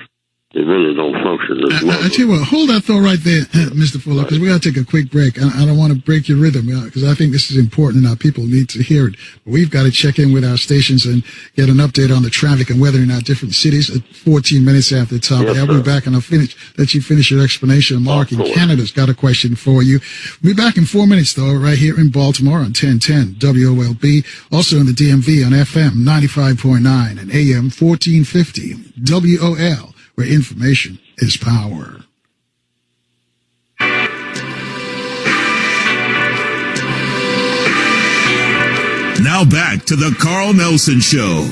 They really don't function as mothers. I tell you what, hold that thought right there, Mr. Fuller, because we got to take a quick break. I don't want to break your rhythm, because I think this is important and our people need to hear it. But we've got to check in with our stations and get an update on the traffic and weather in our different cities at 14 minutes after the top. Yes, I'll be back and let you finish your explanation. Mark in Canada's got a question for you. We'll be back in 4 minutes, though, right here in Baltimore on 1010 WOLB. Also in the DMV on FM 95.9 and AM 1450 WOL. Where information is power. Now back to the Carl Nelson Show.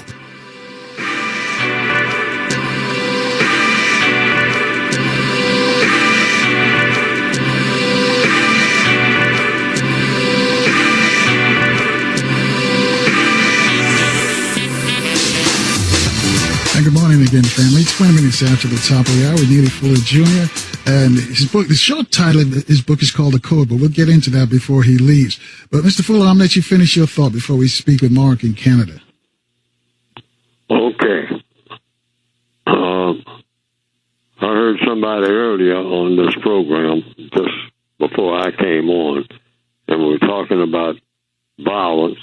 Good morning again, family. 20 minutes after the top of the hour with Neely Fuller Jr. And his book, the short title of his book is called The Code, but we'll get into that before he leaves. But Mr. Fuller, I'm going to let you finish your thought before we speak with Mark in Canada. Okay. I heard somebody earlier on this program, just before I came on, and we were talking about violence,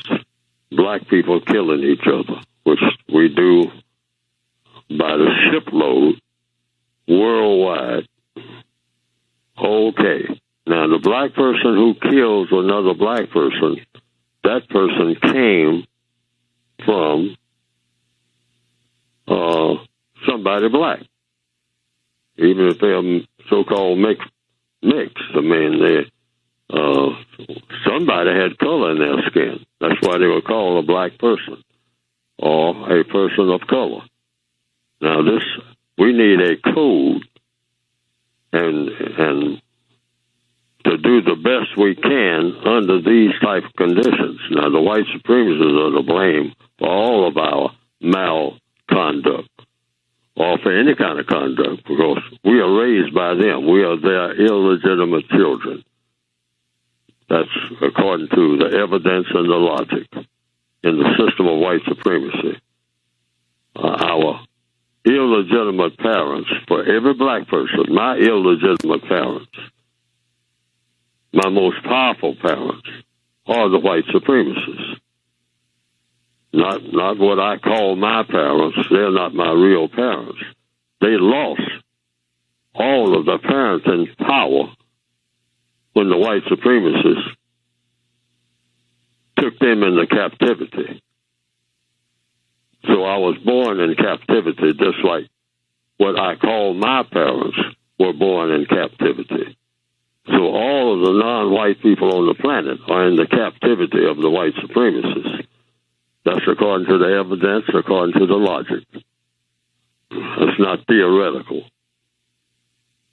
black people killing each other, which we do by the shipload worldwide. Okay. Now, the black person who kills another black person, that person came from somebody black. Even if they're so-called mixed. I mean, somebody had color in their skin. That's why they were called a black person or a person of color. Now, we need a code and to do the best we can under these type of conditions. Now, the white supremacists are to blame for all of our malconduct or for any kind of conduct because we are raised by them. We are their illegitimate children. That's according to the evidence and the logic in the system of white supremacy. Our illegitimate parents, for every black person, my illegitimate parents, my most powerful parents, are the white supremacists. Not what I call my parents. They're not my real parents. They lost all of their parenting power when the white supremacists took them into captivity. So I was born in captivity, just like what I call my parents were born in captivity. So all of the non-white people on the planet are in the captivity of the white supremacists. That's according to the evidence, according to the logic. It's not theoretical.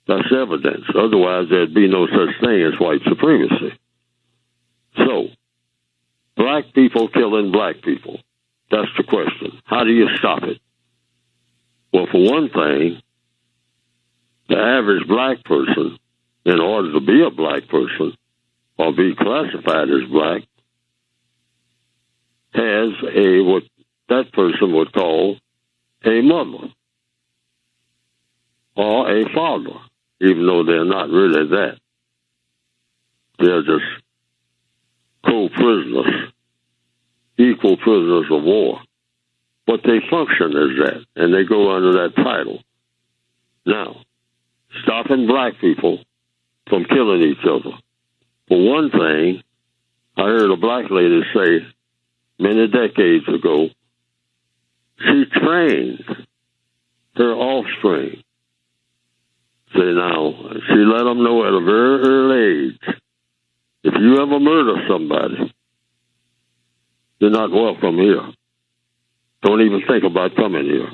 That's evidence. Otherwise, there'd be no such thing as white supremacy. So, black people killing black people. That's the question. How do you stop it? Well, for one thing, the average black person, in order to be a black person or be classified as black, has what that person would call a mother or a father, even though they're not really that. They're just co-prisoners, equal prisoners of war. But they function as that, and they go under that title. Now, stopping black people from killing each other. For one thing, I heard a black lady say many decades ago, she trained her offspring. Say now, she let them know at a very early age, if you ever murder somebody, you're not welcome here. Don't even think about coming here.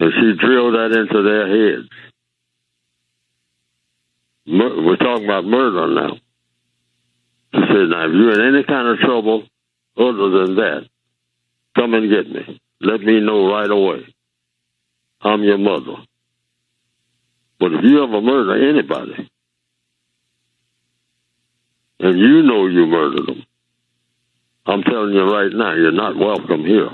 And she drilled that into their heads. We're talking about murder now. She said, now, if you're in any kind of trouble other than that, come and get me. Let me know right away. I'm your mother. But if you ever murder anybody, and you know you murdered them, I'm telling you right now, you're not welcome here.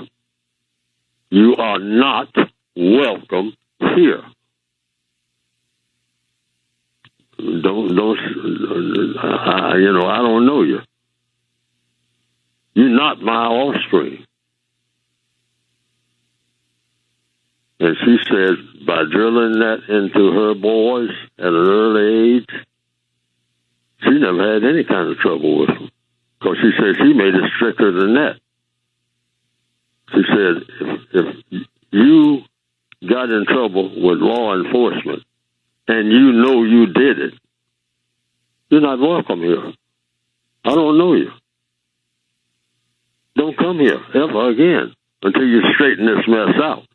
You are not welcome here. I don't know you. You're not my offspring. And she said, by drilling that into her boys at an early age, she never had any kind of trouble with them. Because she said she made it stricter than that. She said, if you got in trouble with law enforcement and you know you did it, you're not welcome here. I don't know you. Don't come here ever again until you straighten this mess out.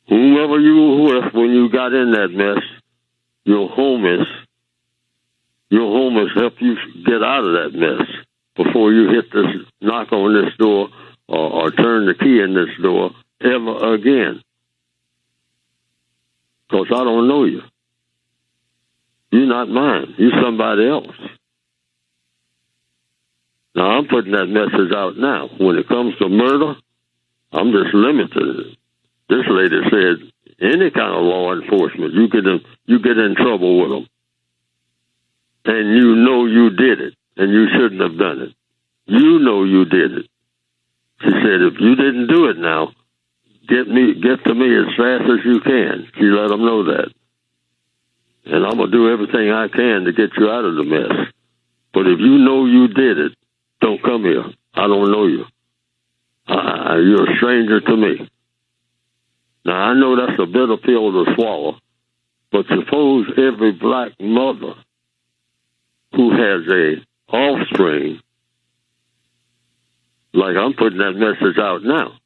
Whoever you were with when you got in that mess, your homies help you get out of that mess before you hit this, knock on this door or turn the key in this door ever again. Because I don't know you. You're not mine. You're somebody else. Now, I'm putting that message out now. When it comes to murder, I'm just limited. This lady said, any kind of law enforcement, you get in trouble with them. And you know you did it, and you shouldn't have done it. You know you did it. She said, if you didn't do it now, get to me as fast as you can. She let them know that. And I'm going to do everything I can to get you out of the mess. But if you know you did it, don't come here. I don't know you. You're a stranger to me. Now, I know that's a bitter pill to swallow, but suppose every black mother who has a offspring, like I'm putting that message out now,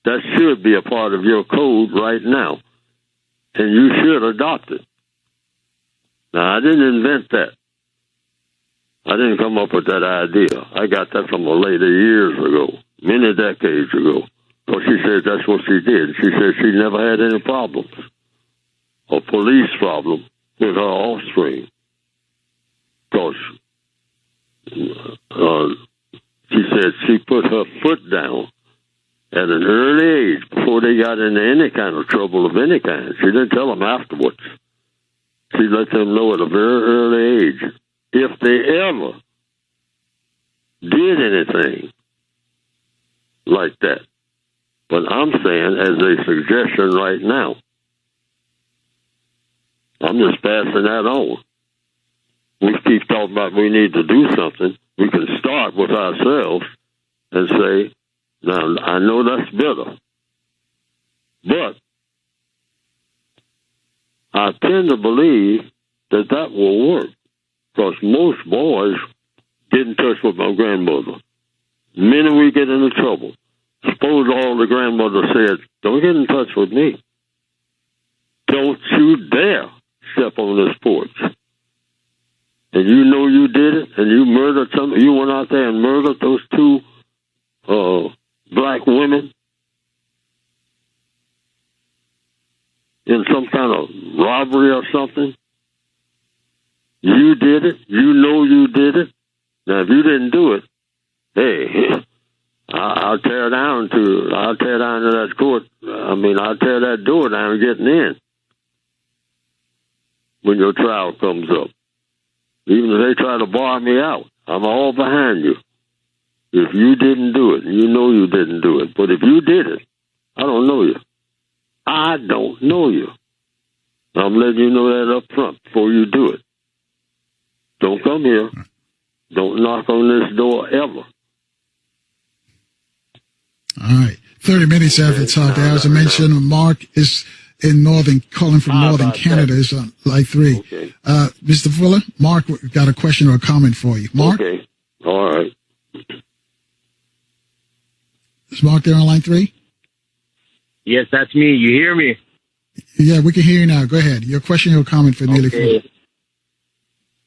that should be a part of your code right now, and you should adopt it. Now, I didn't invent that. I didn't come up with that idea. I got that from a lady years ago, many decades ago. So she said that's what she did. She said she never had any problems, a police problem with her offspring. Because she said she put her foot down at an early age before they got into any kind of trouble of any kind. She didn't tell them afterwards. She let them know at a very early age if they ever did anything like that. But I'm saying, as a suggestion right now, I'm just passing that on. We keep talking about we need to do something. We can start with ourselves and say, now, I know that's bitter, but I tend to believe that will work, because most boys get in touch with my grandmother. The minute we get into trouble, suppose all the grandmother said, don't get in touch with me. Don't you dare step on this porch. And you know you did it, and you murdered somebody. You went out there and murdered those two black women in some kind of robbery or something. You did it. You know you did it. Now, if you didn't do it, hey, I'll tear down to that court. I'll tear that door down getting in when your trial comes up. Even if they try to bar me out, I'm all behind you. If you didn't do it, you know you didn't do it. But if you did it, I don't know you. I don't know you. I'm letting you know that up front before you do it. Don't come here. Don't knock on this door ever. All right. 30 minutes after the top. As I mentioned, Mark is in calling from northern Canada. Is on line 3. Okay. Mr. Fuller, Mark got a question or a comment for you. Mark? Okay. All right. Is Mark there on line 3? Yes, that's me. You hear me? Yeah, we can hear you now. Go ahead. Your question or comment for Neely Fuller.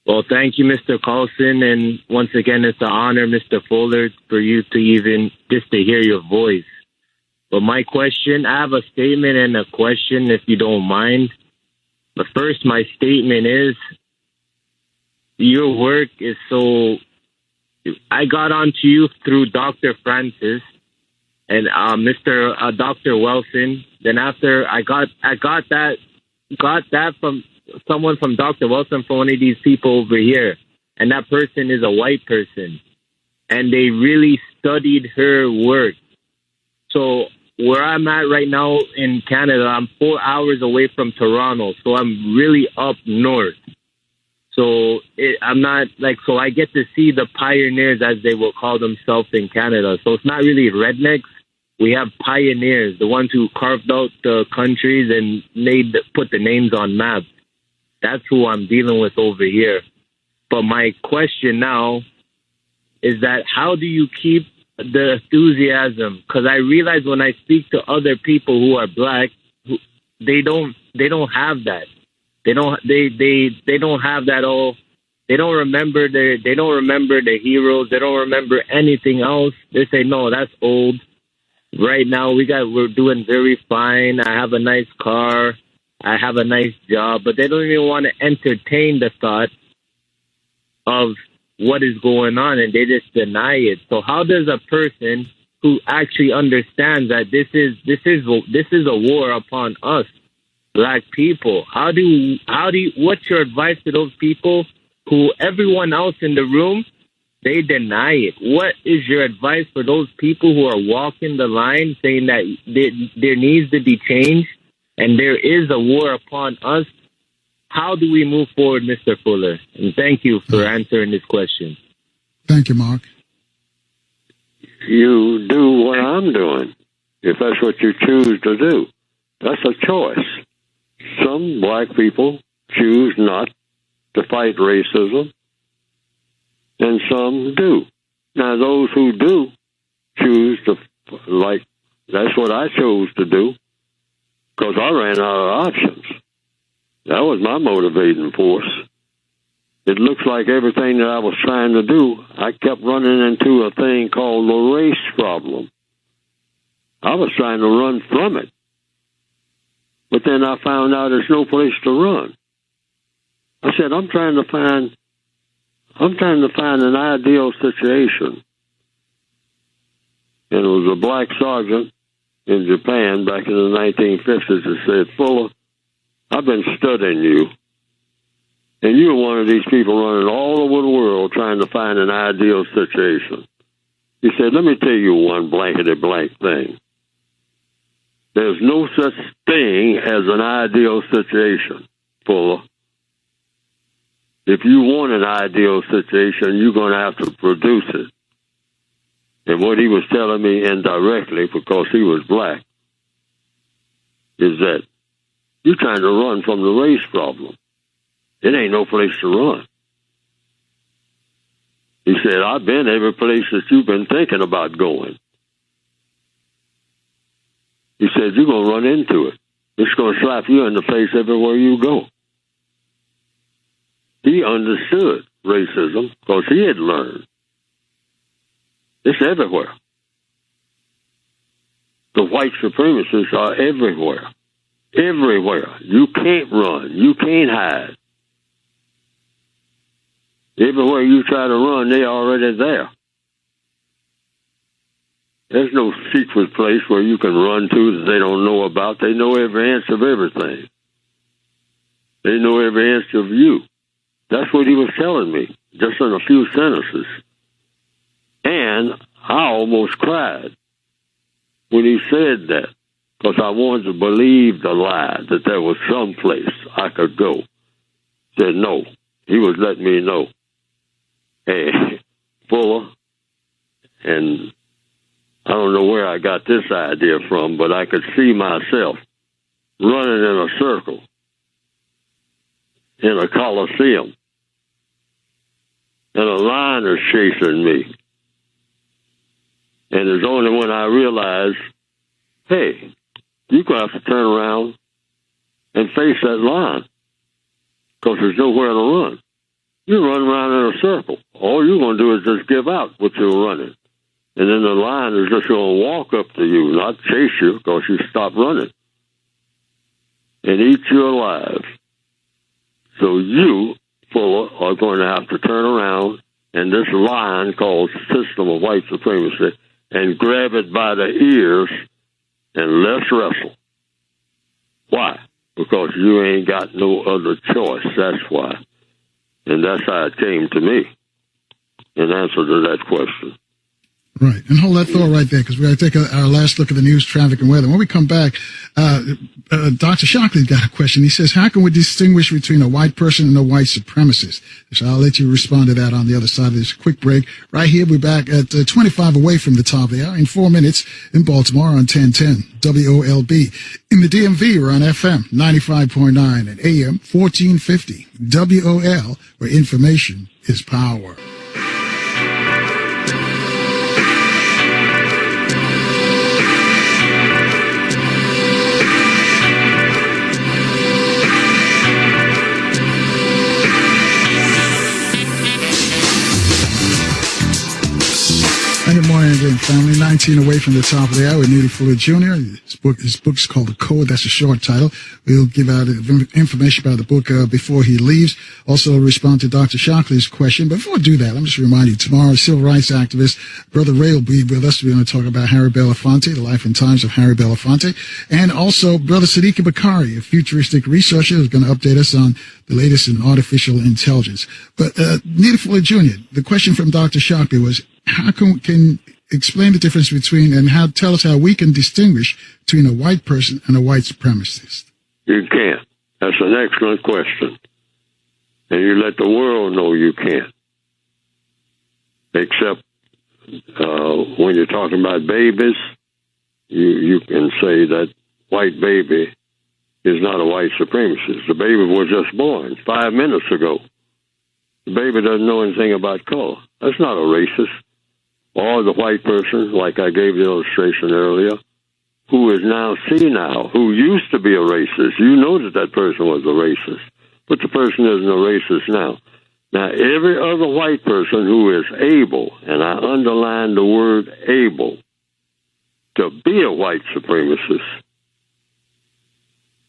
Well, thank you, Mr. Carlson. And once again, it's an honor, Mr. Fuller, for you to even just to hear your voice. But my question, I have a statement and a question, if you don't mind. But first, my statement is, your work is so... I got onto you through Dr. Francis and Dr. Wilson. Then after I got that from someone from Dr. Wilson, from one of these people over here, and that person is a white person, and they really studied her work. So where I'm at right now in Canada, I'm 4 hours away from Toronto, so I'm really up north. So I'm not so I get to see the pioneers, as they will call themselves in Canada. So it's not really rednecks. We have pioneers, the ones who carved out the countries and put the names on maps. That's who I'm dealing with over here. But my question now is that how do you keep the enthusiasm? Because I realize when I speak to other people who are black, they don't have that. They don't have that all. They don't remember the heroes. They don't remember anything else. They say, no, that's old. Right now, we're doing very fine. I have a nice car. I have a nice job. But they don't even want to entertain the thought of what is going on, and they just deny it. So how does a person who actually understands that this is a war upon us, black people, what's your advice to those people who everyone else in the room, they deny it? What is your advice for those people who are walking the line saying that there needs to be change and there is a war upon us? How do we move forward, Mr. Fuller? And thank you for answering this question. Thank you, Mark. You do what I'm doing, if that's what you choose to do. That's a choice. Some black people choose not to fight racism, and some do. Now, those who do choose to, that's what I chose to do, because I ran out of options. That was my motivating force. It looks like everything that I was trying to do, I kept running into a thing called the race problem. I was trying to run from it. But then I found out there's no place to run. I said, I'm trying to find an ideal situation. And it was a black sergeant in Japan back in the 1950s that said, Fuller, I've been studying you. And you're one of these people running all over the world trying to find an ideal situation. He said, let me tell you one blankety blank thing. There's no such thing as an ideal situation, Fuller. If you want an ideal situation, you're going to have to produce it. And what he was telling me indirectly, because he was black, is that you're trying to run from the race problem. It ain't no place to run. He said, I've been every place that you've been thinking about going. He said, you're going to run into it. It's going to slap you in the face everywhere you go. He understood racism because he had learned. It's everywhere. The white supremacists are everywhere. Everywhere. You can't run. You can't hide. Everywhere you try to run, they're already there. There's no secret place where you can run to that they don't know about. They know every inch of everything. They know every inch of you. That's what he was telling me. just in a few sentences. And I almost cried when he said that, because I wanted to believe the lie that there was some place I could go. Said no. He was letting me know. Hey, Fuller, and I don't know where I got this idea from, but I could see myself running in a circle in a coliseum, and a lion is chasing me. And it's only when I realized, hey, you're going to have to turn around and face that lion, because there's nowhere to run. You run around in a circle. All you're going to do is just give out what you're running. And then the lion is just going to walk up to you, not chase you, because you stop running, and eat you alive. So you, Fuller, are going to have to turn around and this lion called system of white supremacy and grab it by the ears and let's wrestle. Why? Because you ain't got no other choice. That's why. And that's how it came to me in answer to that question. Right. And hold that thought right there, because we're going to take our last look at the news, traffic, and weather. When we come back, Dr. Shockley's got a question. He says, how can we distinguish between a white person and a white supremacist? So I'll let you respond to that on the other side of this quick break. Right here, we're back at 25 away from the top of the hour in 4 minutes in Baltimore on 1010 WOLB. In the DMV, we're on FM 95.9 and AM 1450 WOL, where information is power. Good morning again, family. 19 away from the top of the hour with Neely Fuller Jr. His book's called The Code. That's a short title. We'll give out information about the book before he leaves. Also respond to Dr. Shockley's question. But before I do that, let me just remind you, tomorrow, civil rights activist Brother Ray will be with us. We're going to talk about Harry Belafonte, the life and times of Harry Belafonte. And also Brother Sadiq Bakari, a futuristic researcher, who's going to update us on the latest in artificial intelligence. But Neely Fuller Jr., the question from Dr. Shockley was, how can explain the difference between, and tell us how we can distinguish between a white person and a white supremacist? You can't. That's an excellent question. And you let the world know you can't. Except when you're talking about babies, you can say that white baby is not a white supremacist. The baby was just born 5 minutes ago. The baby doesn't know anything about color. That's not a racist. Or the white person, like I gave the illustration earlier, who is now senile, who used to be a racist. You know that person was a racist, but the person isn't a racist now. Now, every other white person who is able, and I underline the word able, to be a white supremacist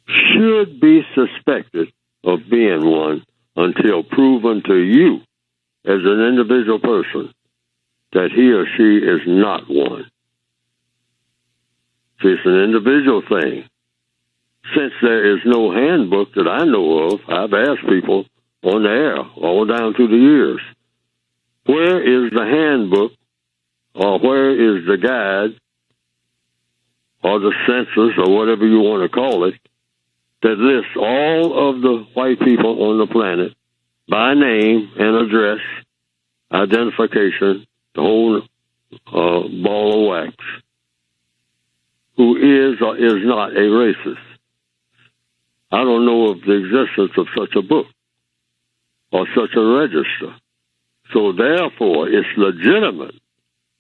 should be suspected of being one until proven to you as an individual person that he or she is not one. See, it's an individual thing. Since there is no handbook that I know of, I've asked people on the air all down through the years, where is the handbook, or where is the guide, or the census, or whatever you want to call it, that lists all of the white people on the planet by name and address, identification, the whole ball of wax, who is or is not a racist. I don't know of the existence of such a book or such a register. So therefore, it's legitimate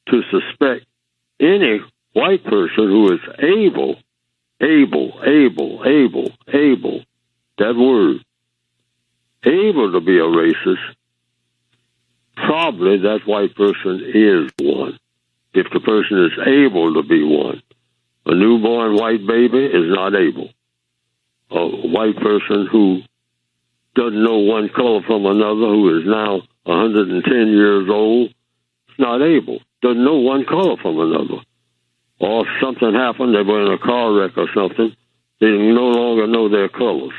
to suspect any white person who is able, that word, able to be a racist. Probably that white person is one, if the person is able to be one. A newborn white baby is not able. A white person who doesn't know one color from another, who is now 110 years old, is not able. Doesn't know one color from another. Or if something happened, they were in a car wreck or something, they no longer know their colors.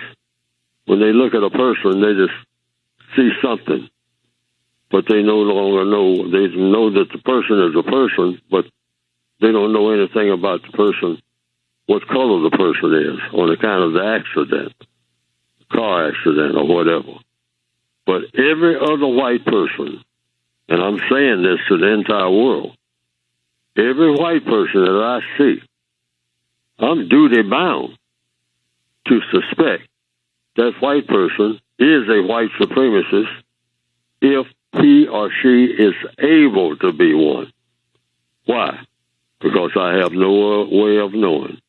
When they look at a person, they just see something. but they no longer know. They know that the person is a person, but they don't know anything about the person, what color the person is, on account of the accident, car accident or whatever. But every other white person, and I'm saying this to the entire world, every white person that I see, I'm duty bound to suspect that white person is a white supremacist if he or she is able to be one. Why? Because I have no way of knowing.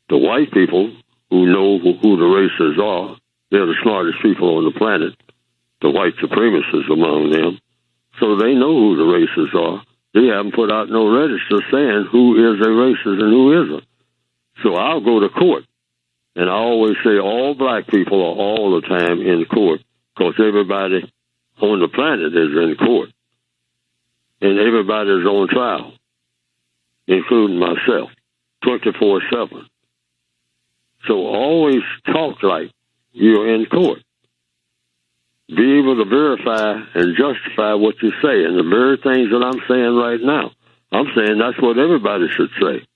The white people who know who the races are, they're the smartest people on the planet, the white supremacists among them, so they know who the races are. They haven't put out no register saying who is a racist and who isn't. So I'll go to court, and I always say all black people are all the time in court, because everybody on the planet is in court, and everybody is on trial, including myself, 24/7. So always talk like you're in court. Be able to verify and justify what you say. And the very things that I'm saying right now, I'm saying that's what everybody should say.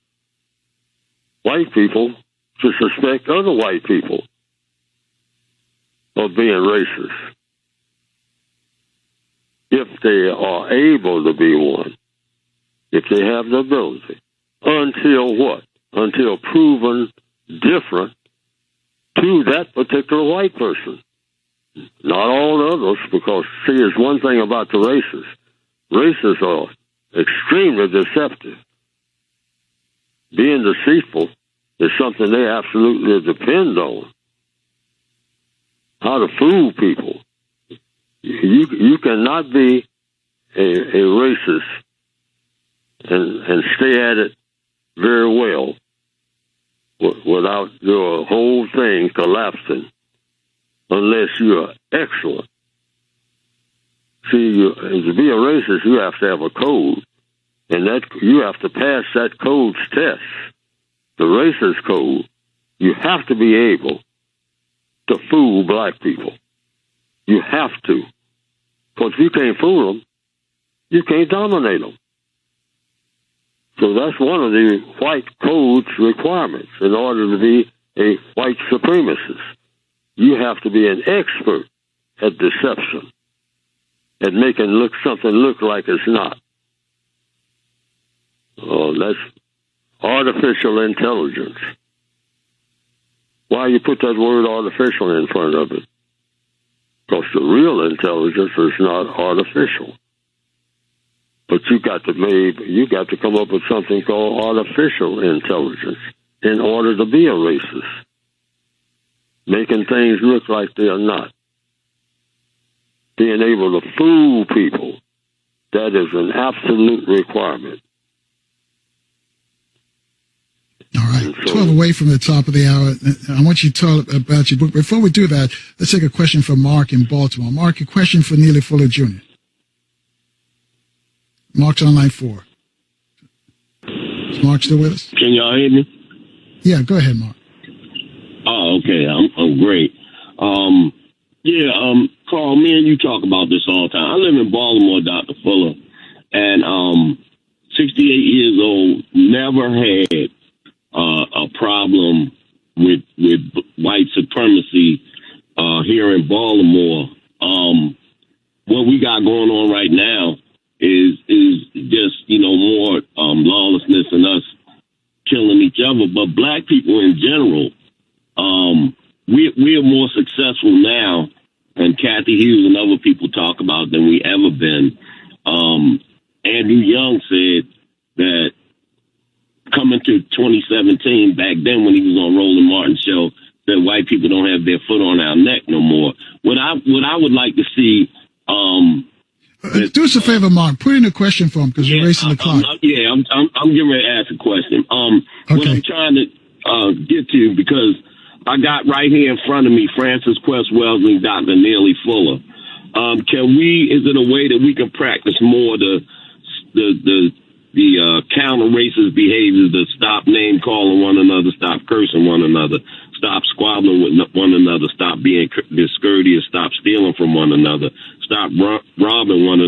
White people should suspect other white people of being racist if they are able to be one, if they have the ability. Until what? Until proven different to that particular white person. Not all the others, because, see, there's one thing about the races. Races are extremely deceptive. Being deceitful is something they absolutely depend on. How to fool people. You cannot be a racist and stay at it very well without your whole thing collapsing, unless you're excellent. See, to be a racist, you have to have a code, and that you have to pass that code's test. The racist code, you have to be able to fool black people. You have to. Because if you can't fool them, you can't dominate them. So that's one of the white code's requirements in order to be a white supremacist. You have to be an expert at deception, at making something look like it's not. Oh, that's artificial intelligence. Why you put that word artificial in front of it? Because the real intelligence is not artificial. But you got to come up with something called artificial intelligence in order to be a racist. Making things look like they are not. Being able to fool people, that is an absolute requirement. All right, 12 away from the top of the hour. I want you to talk about your book. Before we do that, let's take a question from Mark in Baltimore. Mark, a question for Neely Fuller Jr. Mark's on line 4. Is Mark still with us? Can y'all hear me? Yeah, go ahead, Mark. Oh, okay. I'm great. Carl, me and you talk about this all the time. I live in Baltimore, Dr. Fuller, and 68 years old, never had a problem with white supremacy here in Baltimore. What we got going on right now is just, more lawlessness and us killing each other. But black people in general, we are more successful now, and Kathy Hughes and other people talk about than we ever been. Andrew Young said that coming to 2017, back then when he was on Roland Martin's show, that white people don't have their foot on our neck no more. What I would like to see. Do us a favor, Mark. Put in a question for him because you're racing the clock. I'm getting ready to ask a question. What I'm trying to get to, because I got right here in front of me Francis Quest Wells and Dr. Neely Fuller. Is it a way that we can practice more the counter racist behaviors, to stop name calling one another, stop cursing one another, stop squabbling with one another, stop being discourteous, stop stealing from one another, stop robbing one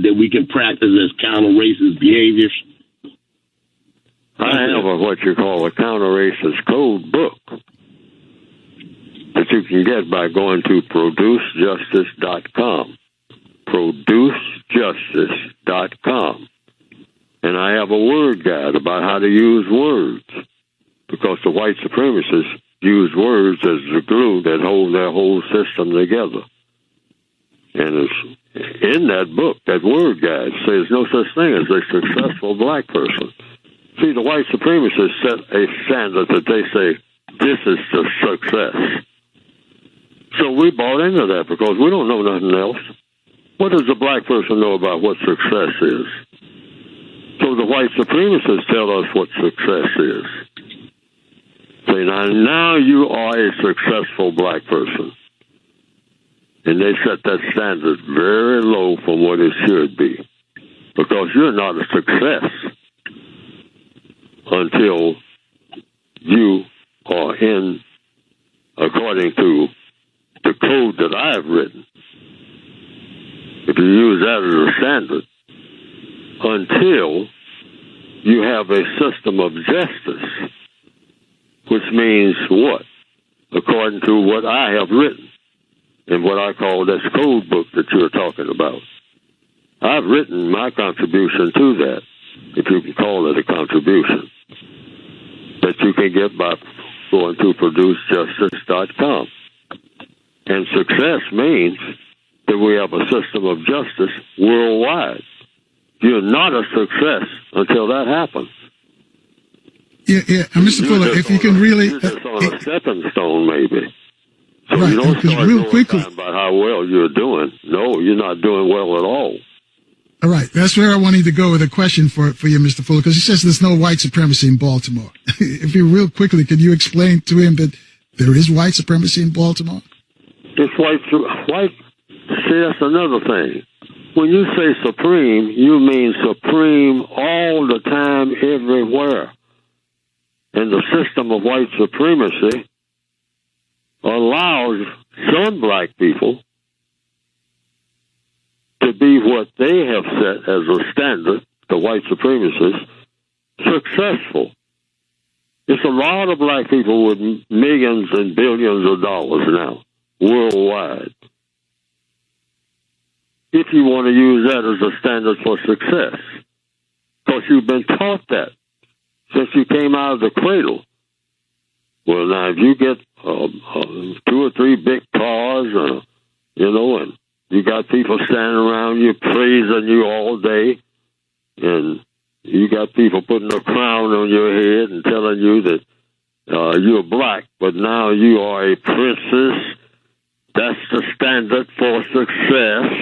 that we can practice as counter-racist behaviors? I have what you call a counter-racist code book that you can get by going to producejustice.com. Producejustice.com. And I have a word guide about how to use words, because the white supremacists use words as the glue that hold their whole system together. And it's in that book, that word guide says no such thing as a successful black person. See, the white supremacists set a standard that they say, this is the success. So we bought into that because we don't know nothing else. What does a black person know about what success is? So the white supremacists tell us what success is. Say, now you are a successful black person. And they set that standard very low from what it should be. Because you're not a success until you are in, according to the code that I have written. If you use that as a standard, until you have a system of justice, which means what? According to what I have written, and what I call this code book that you're talking about. I've written my contribution to that, if you can call it a contribution, that you can get by going to producejustice.com. And success means that we have a system of justice worldwide. You're not a success until that happens. Yeah. And Mr. Fuller, if you can really... You're just on a stepping stone, maybe. So right, you don't start real quickly about how well you're doing. No, you're not doing well at all. All right, that's where I wanted to go with a question for you, Mr. Fuller, because he says there's no white supremacy in Baltimore. If you real quickly, could you explain to him that there is white supremacy in Baltimore? It's white. See, that's another thing. When you say supreme, you mean supreme all the time, everywhere. And the system of white supremacy allows some black people to be what they have set as a standard, the white supremacists, successful. It's a lot of black people with millions and billions of dollars now, worldwide. If you want to use that as a standard for success, because you've been taught that since you came out of the cradle. Well, now, if you get 2 or 3 big cars, and you got people standing around you praising you all day, and you got people putting a crown on your head and telling you that you're black, but now you are a princess. That's the standard for success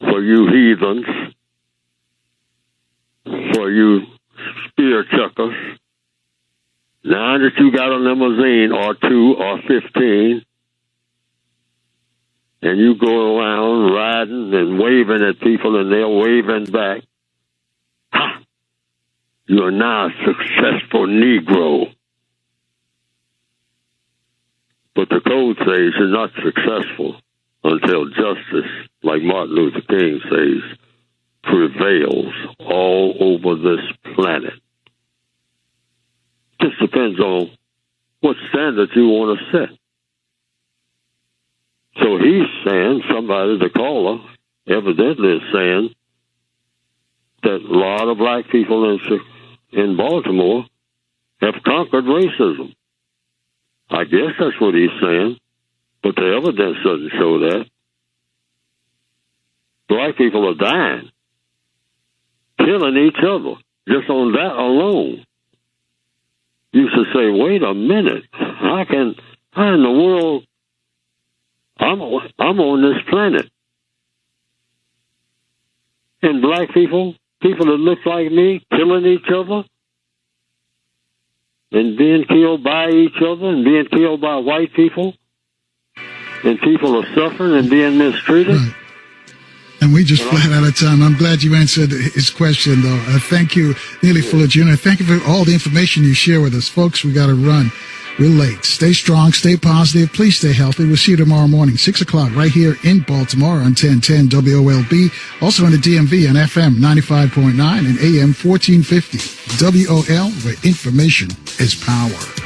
for you heathens, for you spear chuckers. Now that you got a limousine or 2 or 15, and you go around riding and waving at people and they're waving back, you're now a successful Negro. But the code says you're not successful until justice, like Martin Luther King says, prevails all over this planet. Just depends on what standard you want to set. So he's saying, somebody, the caller, evidently is saying that a lot of black people in Baltimore have conquered racism. I guess that's what he's saying, but the evidence doesn't show that. Black people are dying, killing each other, just on that alone. You should say, wait a minute, how in the world, I'm on this planet. And black people that look like me, killing each other, and being killed by each other, and being killed by white people, and people are suffering and being mistreated. Right. And we just flat out of time. I'm glad you answered his question, though. Thank you, Neely Fuller Jr. Thank you for all the information you share with us. Folks, we got to run. relate. Stay strong, stay positive. Please stay healthy. We'll see you tomorrow morning, 6 o'clock, right here in Baltimore on 1010 WOLB. Also in the DMV on FM 95.9 and AM 1450. WOL, where information is power.